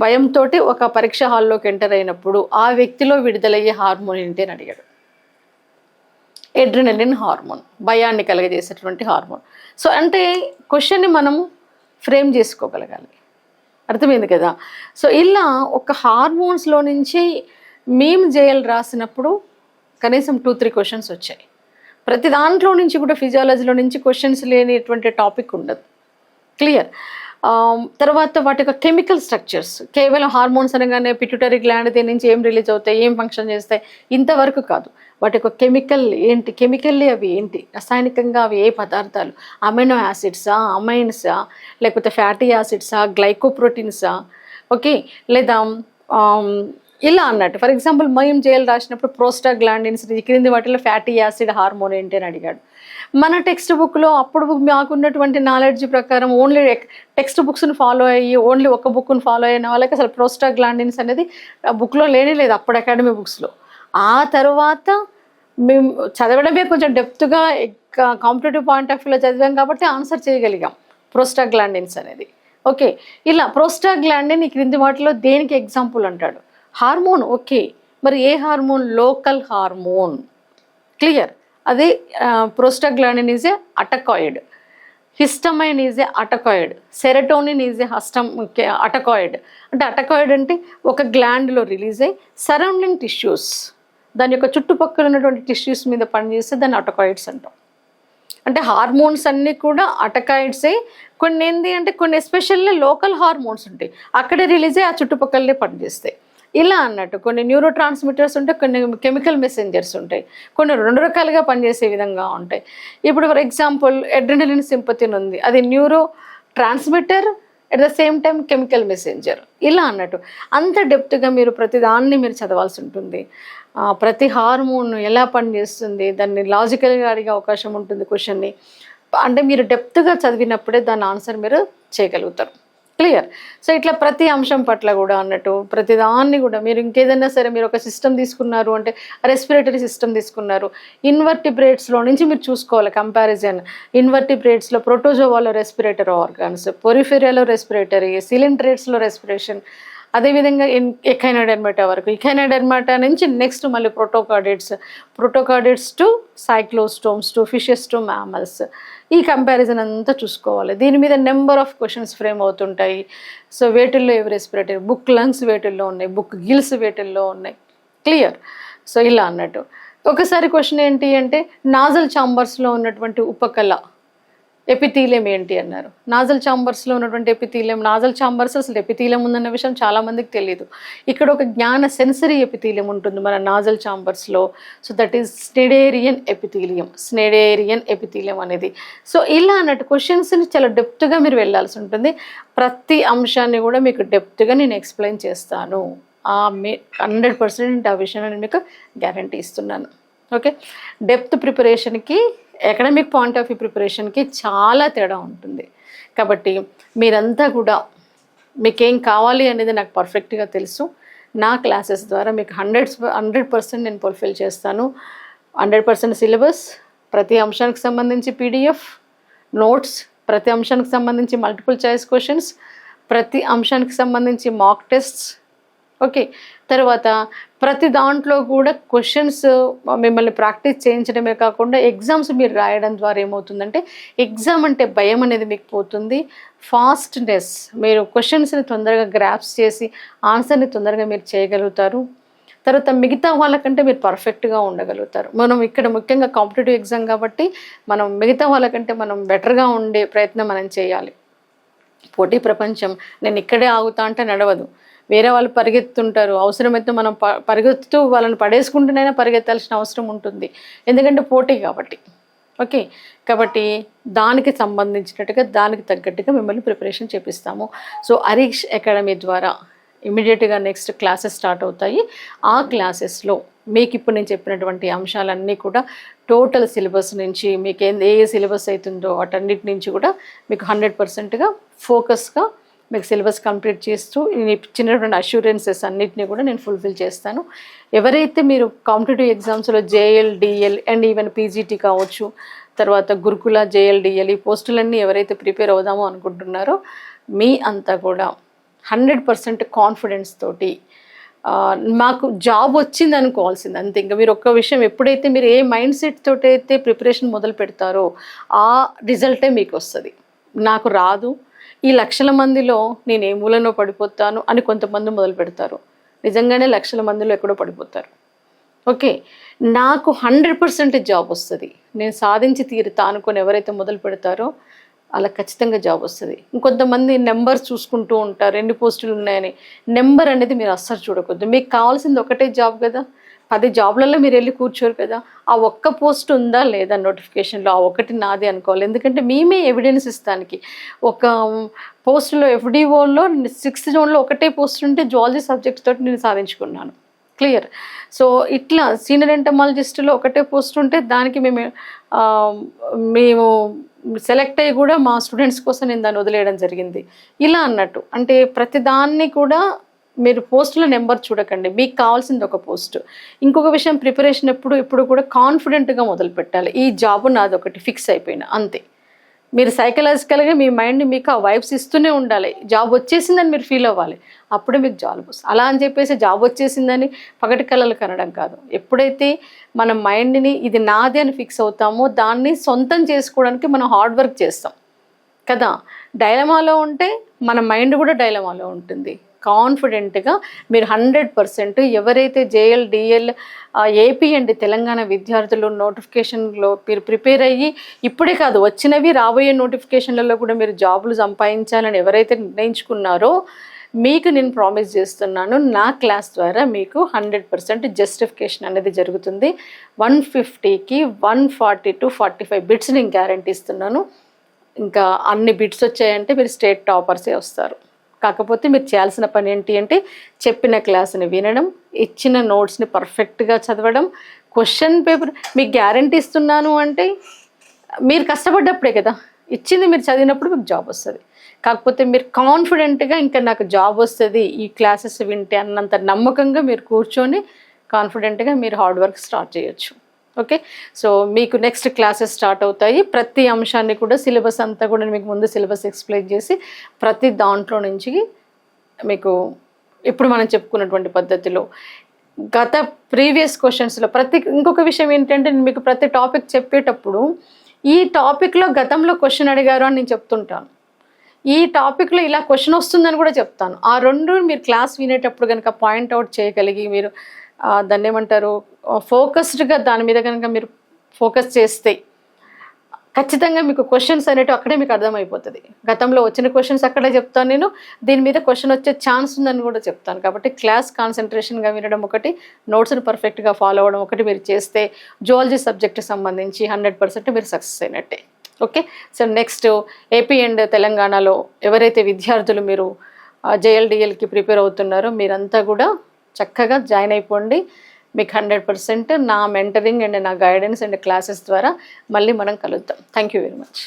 భయంతో ఒక పరీక్ష హాల్లోకి ఎంటర్ అయినప్పుడు ఆ వ్యక్తిలో విడుదలయ్యే హార్మోన్ ఏంటి అని అడిగాడు. ఎడ్రినలిన్ హార్మోన్, భయాన్ని కలగజేసేటువంటి హార్మోన్. సో అంటే క్వశ్చన్ని మనం ఫ్రేమ్ చేసుకోగలగాలి, అర్థమైంది కదా. సో ఇలా ఒక హార్మోన్స్లో నుంచి మేము జేఎల్ రాసినప్పుడు కనీసం 2-3 క్వశ్చన్స్ వచ్చాయి. ప్రతి దాంట్లో నుంచి కూడా ఫిజియాలజీలో నుంచి క్వశ్చన్స్ లేనిటువంటి టాపిక్ ఉండదు, క్లియర్. తర్వాత వాటి యొక్క కెమికల్ స్ట్రక్చర్స్, కేవలం హార్మోన్స్ అనగానే పిట్యూటరీ గ్లాండ్ దీని నుంచి ఏం రిలీజ్ అవుతాయి, ఏం ఫంక్షన్ చేస్తాయి, ఇంతవరకు కాదు. వాటి యొక్క కెమికల్ ఏంటి, కెమికల్లీ అవి ఏంటి, రసాయనికంగా అవి ఏ పదార్థాలు, అమైనో యాసిడ్సా, అమైన్సా, లేకపోతే ఫ్యాటీ యాసిడ్సా, గ్లైకోప్రోటీన్సా, ఓకే, లేదా ఇలా అన్నట్టు. ఫర్ ఎగ్జాంపుల్ మేము జేఎల్ రాసినప్పుడు ప్రోస్టాగ్లాండిన్స్ క్రింది వాటిలో ఫ్యాటీ యాసిడ్ హార్మోన్ ఏంటి అని అడిగాడు. మన టెక్స్ట్ బుక్లో అప్పుడు మాకున్నటువంటి నాలెడ్జ్ ప్రకారం ఓన్లీ టెక్స్ట్ బుక్స్ని ఫాలో అయ్యి ఓన్లీ ఒక బుక్ని ఫాలో అయిన వాళ్ళకి అసలు ప్రోస్టాగ్లాండిన్స్ అనేది బుక్లో లేనే లేదు అప్పుడు అకాడమీ బుక్స్లో. ఆ తర్వాత మేము చదవడమే కొంచెం డెప్త్గా కాంపిటేటివ్ పాయింట్ ఆఫ్ వ్యూలో చదివాం కాబట్టి ఆన్సర్ చేయగలిగాం ప్రోస్టాగ్లాండిన్స్ అనేది. ఓకే, ఇలా ప్రోస్టాగ్లాండిన్ ఈ క్రింది వాటిలో దేనికి ఎగ్జాంపుల్ అంటాడు, హార్మోన్. ఓకే, మరి ఏ హార్మోన్, లోకల్ హార్మోన్, క్లియర్. అదే prostaglandin is a autacoid, histamine is a autacoid, serotonin is a autacoid. అంటే అటకాయిడ్ అంటే ఒక గ్లాండ్లో రిలీజ్ అయ్యి సరౌండింగ్ టిష్యూస్, దాని యొక్క చుట్టుపక్కల ఉన్నటువంటి టిష్యూస్ మీద పనిచేస్తే దాన్ని అటకాయిడ్స్ అంటాం. అంటే హార్మోన్స్ అన్నీ కూడా అటకాయిడ్సే. కొన్ని ఏంటి అంటే కొన్ని ఎస్పెషల్లీ లోకల్ హార్మోన్స్ ఉంటాయి, అక్కడే రిలీజ్ అయ్యి ఆ చుట్టుపక్కలనే పనిచేస్తాయి. ఇలా అన్నట్టు కొన్ని న్యూరో ట్రాన్స్మిటర్స్ ఉంటాయి, కొన్ని కెమికల్ మెసెంజర్స్ ఉంటాయి, కొన్ని 2 రకాలుగా పనిచేసే విధంగా ఉంటాయి. ఇప్పుడు ఫర్ ఎగ్జాంపుల్ అడ్రినలిన్ సింపతిన్ ఉంది, అది neuro transmitter at the same time chemical messenger. ఇలా అన్నట్టు అంత డెప్త్గా మీరు ప్రతిదాన్ని మీరు చదవాల్సి ఉంటుంది. ప్రతి హార్మోన్ ఎలా పనిచేస్తుంది దాన్ని లాజికల్గా అడిగే అవకాశం ఉంటుంది క్వశ్చన్ని. అంటే మీరు డెప్త్గా చదివినప్పుడే దాని ఆన్సర్ మీరు చేయగలుగుతారు, క్లియర్. సో ఇట్లా ప్రతి అంశం పట్ల కూడా అన్నట్టు ప్రతిదాన్ని కూడా మీరు ఇంకేదైనా సరే మీరు ఒక సిస్టమ్ తీసుకున్నారు అంటే రెస్పిరేటరీ సిస్టమ్ తీసుకున్నారు, ఇన్వర్టిబ్రేట్స్లో నుంచి మీరు చూసుకోవాలి కంపారిజన్. ఇన్వర్టిబ్రేట్స్లో ప్రోటోజోవాలో రెస్పిరేటరీ ఆర్గాన్స్, పొరిఫెరియాలో రెస్పిరేటరీ, సిలిండ్రేట్స్లో రెస్పిరేషన్, అదేవిధంగా ఎకైనోడెర్మాటా వరకు, ఎకైనోడెర్మాటా నుంచి నెక్స్ట్ మళ్ళీ protochordates to cyclostomes to fishes to mammals. ఈ కంపారిజన్ అంతా చూసుకోవాలి. దీని మీద నెంబర్ ఆఫ్ క్వశ్చన్స్ ఫ్రేమ్ అవుతుంటాయి. సో వేటిల్లో ఏవి రెస్పిరేటరీ, బుక్ లంగ్స్ వేటిల్లో ఉన్నాయి, బుక్ గిల్స్ వేటిల్లో ఉన్నాయి, క్లియర్. సో ఇలా అన్నట్టు ఒకసారి క్వశ్చన్ ఏంటి అంటే నాజల్ ఛాంబర్స్లో ఉన్నటువంటి ఉపకళ ఎపిథీలియం ఏంటి అన్నారు. నాజల్ ఛాంబర్స్లో ఉన్నటువంటి ఎపిథీలియం, నాజల్ ఛాంబర్స్ అసలు ఎపిథీలియం ఉందన్న విషయం చాలామందికి తెలియదు. ఇక్కడ ఒక జ్ఞాన సెన్సరీ ఎపిథీలియం ఉంటుంది మన నాజల్ ఛాంబర్స్లో. So that is Schneiderian epithelium అనేది. సో ఇలా అన్నట్టు క్వశ్చన్స్ని చాలా డెప్త్గా మీరు వెళ్ళాల్సి ఉంటుంది. ప్రతి అంశాన్ని కూడా మీకు డెప్త్గా నేను ఎక్స్ప్లెయిన్ చేస్తాను. 100% ఆ విషయాన్ని నేను మీకు గ్యారంటీ ఇస్తున్నాను. ఓకే, డెప్త్ ప్రిపరేషన్కి అకాడమిక్ పాయింట్ ఆఫ్ వ్యూ ప్రిపరేషన్కి చాలా తేడా ఉంటుంది. కాబట్టి మీరంతా కూడా మీకేం కావాలి అనేది నాకు పర్ఫెక్ట్గా తెలుసు. నా క్లాసెస్ ద్వారా మీకు 100% నేను ఫుల్ఫిల్ చేస్తాను. 100% సిలబస్, ప్రతి అంశానికి సంబంధించి PDF నోట్స్, ప్రతి అంశానికి సంబంధించి మల్టిపుల్ చాయిస్ క్వశ్చన్స్, ప్రతి అంశానికి సంబంధించి మాక్ టెస్ట్స్. ఓకే, తర్వాత ప్రతి దాంట్లో కూడా క్వశ్చన్స్ మిమ్మల్ని ప్రాక్టీస్ చేయించడమే కాకుండా ఎగ్జామ్స్ మీరు రాయడం ద్వారా ఏమవుతుందంటే ఎగ్జామ్ అంటే భయం అనేది మీకు పోతుంది. ఫాస్ట్నెస్, మీరు క్వశ్చన్స్ని తొందరగా గ్రాప్స్ చేసి ఆన్సర్ని తొందరగా మీరు చేయగలుగుతారు. తర్వాత మిగతా వాళ్ళకంటే మీరు పర్ఫెక్ట్గా ఉండగలుగుతారు. మనం ఇక్కడ ముఖ్యంగా కాంపిటేటివ్ ఎగ్జామ్ కాబట్టి మనం మిగతా వాళ్ళకంటే మనం బెటర్గా ఉండే ప్రయత్నం మనం చేయాలి. పోటీ ప్రపంచం, నేను ఇక్కడే ఆగుతా అంటే నడవదు. వేరే వాళ్ళు పరిగెత్తుంటారు, అవసరమైతే మనం పరిగెత్తుతూ వాళ్ళని పడేసుకుంటూనైనా పరిగెత్తాల్సిన అవసరం ఉంటుంది, ఎందుకంటే పోటీ కాబట్టి. ఓకే, కాబట్టి దానికి సంబంధించినట్టుగా దానికి తగ్గట్టుగా మిమ్మల్ని ప్రిపరేషన్ చేపిస్తాము. సో హరీష్ అకాడమీ ద్వారా ఇమీడియట్గా నెక్స్ట్ క్లాసెస్ స్టార్ట్ అవుతాయి. ఆ క్లాసెస్లో మీకు ఇప్పుడు నేను చెప్పినటువంటి అంశాలన్నీ కూడా టోటల్ సిలబస్ నుంచి మీకు ఏ సిలబస్ అవుతుందో వాటన్నిటి నుంచి కూడా మీకు 100%గా ఫోకస్గా మీకు సిలబస్ కంప్లీట్ చేస్తూ నేను ఇచ్చినటువంటి అష్యూరెన్సెస్ అన్నిటినీ కూడా నేను ఫుల్ఫిల్ చేస్తాను. ఎవరైతే మీరు కాంపిటేటివ్ ఎగ్జామ్స్లో JL, DL and even PGT కావచ్చు, తర్వాత గురుకుల, JL, DL ఈ పోస్టులన్నీ ఎవరైతే ప్రిపేర్ అవుదామో అనుకుంటున్నారో మీ అంతా కూడా 100% కాన్ఫిడెన్స్ తోటి మాకు జాబ్ వచ్చింది అనుకోవాల్సింది అంతే. ఇంకా మీరు ఒక్క విషయం, ఎప్పుడైతే మీరు ఏ మైండ్ సెట్ తోటి అయితే ప్రిపరేషన్ మొదలు పెడతారో ఆ రిజల్టే మీకు వస్తుంది. నాకు రాదు, ఈ లక్షల మందిలో నేను ఏ మూలనో పడిపోతాను అని కొంతమంది మొదలు పెడతారు. నిజంగానే లక్షల మందిలో ఎక్కడో పడిపోతారు. ఓకే, నాకు 100% జాబ్ వస్తుంది, నేను సాధించి తీరుతా అనుకొని ఎవరైతే మొదలు పెడతారో అలా ఖచ్చితంగా జాబ్ వస్తుంది. ఇంకొంతమంది నెంబర్స్ చూసుకుంటూ ఉంటారు, ఎన్ని పోస్టులు ఉన్నాయని. నెంబర్ అనేది మీరు అస్సలు చూడకూడదు. మీకు కావాల్సింది ఒకటే జాబ్ కదా, 10 జాబ్లలో మీరు వెళ్ళి కూర్చోరు కదా. ఆ ఒక్క పోస్ట్ ఉందా లేదా నోటిఫికేషన్లో, ఆ ఒకటి నాది అనుకోవాలి. ఎందుకంటే మేమే ఎవిడెన్స్ ఇస్తానికి. ఒక పోస్టులో FDOలో 6th జోన్లో ఒకటే పోస్ట్ ఉంటే జువాలజీ సబ్జెక్ట్ తోటి నేను సాధించుకున్నాను. క్లియర్. సో ఇట్లా సీనియర్ ఎంటమాలజిస్టులో ఒకటే పోస్ట్ ఉంటే దానికి మేము సెలెక్ట్ అయ్యి కూడా మా స్టూడెంట్స్ కోసం నేను దాన్ని వదిలేయడం జరిగింది. ఇలా అన్నట్టు అంటే ప్రతిదాన్ని కూడా మీరు పోస్టుల నెంబర్ చూడకండి, మీకు కావాల్సింది ఒక పోస్ట్. ఇంకొక విషయం, ప్రిపరేషన్ ఇప్పుడు కూడా కాన్ఫిడెంట్గా మొదలు పెట్టాలి. ఈ జాబ్ నాది ఒకటి ఫిక్స్ అయిపోయినా అంతే. మీరు సైకలాజికల్గా మీ మైండ్ని మీకు ఆ వైబ్స్ ఇస్తూనే ఉండాలి. జాబ్ వచ్చేసిందని మీరు ఫీల్ అవ్వాలి, అప్పుడే మీకు జాబ్ వస్తుంది. అలా అని చెప్పేసి జాబ్ వచ్చేసిందని పగటి కళలు కనడం కాదు. ఎప్పుడైతే మన మైండ్ని ఇది నాదే అని ఫిక్స్ అవుతామో దాన్ని సొంతం చేసుకోవడానికి మనం హార్డ్ వర్క్ చేస్తాం కదా. డైలమాలో ఉంటే మన మైండ్ కూడా డైలమాలో ఉంటుంది. కాన్ఫిడెంట్గా మీరు 100% ఎవరైతే JL, DL, AP and Telangana విద్యార్థులు నోటిఫికేషన్లో మీరు ప్రిపేర్ అయ్యి ఇప్పుడే కాదు వచ్చినవి రాబోయే నోటిఫికేషన్లలో కూడా మీరు జాబులు సంపాదించాలని ఎవరైతే నిర్ణయించుకున్నారో మీకు నేను ప్రామిస్ చేస్తున్నాను, నా క్లాస్ ద్వారా మీకు 100% జస్టిఫికేషన్ అనేది జరుగుతుంది. 150కి 140 to 45 బిట్స్ నేను గ్యారంటీ ఇస్తున్నాను. ఇంకా అన్ని బిట్స్ వచ్చాయంటే మీరు స్టేట్ టాపర్సే వస్తారు. కాకపోతే మీరు చేయాల్సిన పని ఏంటి అంటే చెప్పిన క్లాస్ని వినడం, ఇచ్చిన నోట్స్ని పర్ఫెక్ట్గా చదవడం, క్వశ్చన్ పేపర్ మీకు గ్యారంటీ ఇస్తున్నాను అంటే మీరు కష్టపడ్డప్పుడే కదా, ఇచ్చింది మీరు చదివినప్పుడు మీకు జాబ్ వస్తుంది. కాకపోతే మీరు కాన్ఫిడెంట్గా ఇంకా నాకు జాబ్ వస్తుంది ఈ క్లాసెస్ వింటే అన్నంత నమ్మకంగా మీరు కూర్చొని కాన్ఫిడెంట్గా మీరు హార్డ్ వర్క్ స్టార్ట్ చేయొచ్చు. ఓకే, సో మీకు నెక్స్ట్ క్లాసెస్ స్టార్ట్ అవుతాయి. ప్రతి అంశాన్ని కూడా సిలబస్ అంతా కూడా మీకు ముందు సిలబస్ ఎక్స్ప్లెయిన్ చేసి ప్రతి దాంట్లో నుంచి మీకు ఇప్పుడు మనం చెప్పుకున్నటువంటి పద్ధతిలో గత ప్రీవియస్ క్వశ్చన్స్లో ఇంకొక విషయం ఏంటంటే నేను మీకు ప్రతి టాపిక్ చెప్పేటప్పుడు ఈ టాపిక్లో గతంలో క్వశ్చన్ అడిగారు అని నేను చెప్తుంటాను, ఈ టాపిక్లో ఇలా క్వశ్చన్ వస్తుందని కూడా చెప్తాను. ఆ రెండు మీరు క్లాస్ వినేటప్పుడు కనుక పాయింట్అవుట్ చేయగలిగి మీరు దాన్ని ఏమంటారు ఫోకస్డ్గా దాని మీద కనుక మీరు ఫోకస్ చేస్తే ఖచ్చితంగా మీకు క్వశ్చన్స్ అనేవి అక్కడే మీకు అర్థమైపోతుంది. గతంలో వచ్చిన క్వశ్చన్స్ అక్కడే చెప్తాను నేను, దీని మీద క్వశ్చన్ వచ్చే ఛాన్స్ ఉందని కూడా చెప్తాను. కాబట్టి క్లాస్ కాన్సన్ట్రేషన్గా వినడం ఒకటి, నోట్స్ని పర్ఫెక్ట్గా ఫాలో అవ్వడం ఒకటి మీరు చేస్తే జువాలజీ సబ్జెక్ట్కి సంబంధించి 100% మీరు సక్సెస్ అయినట్టే. Okay, so next AP and తెలంగాణలో ఎవరైతే విద్యార్థులు మీరు JL, DLకి ప్రిపేర్ అవుతున్నారో మీరంతా కూడా చక్కగా జాయిన్ అయిపోండి. మీకు 100% నా మెంటరింగ్ అండ్ నా గైడెన్స్ అండ్ క్లాసెస్ ద్వారా మళ్ళీ మనం కలుద్దాం. Thank you very much.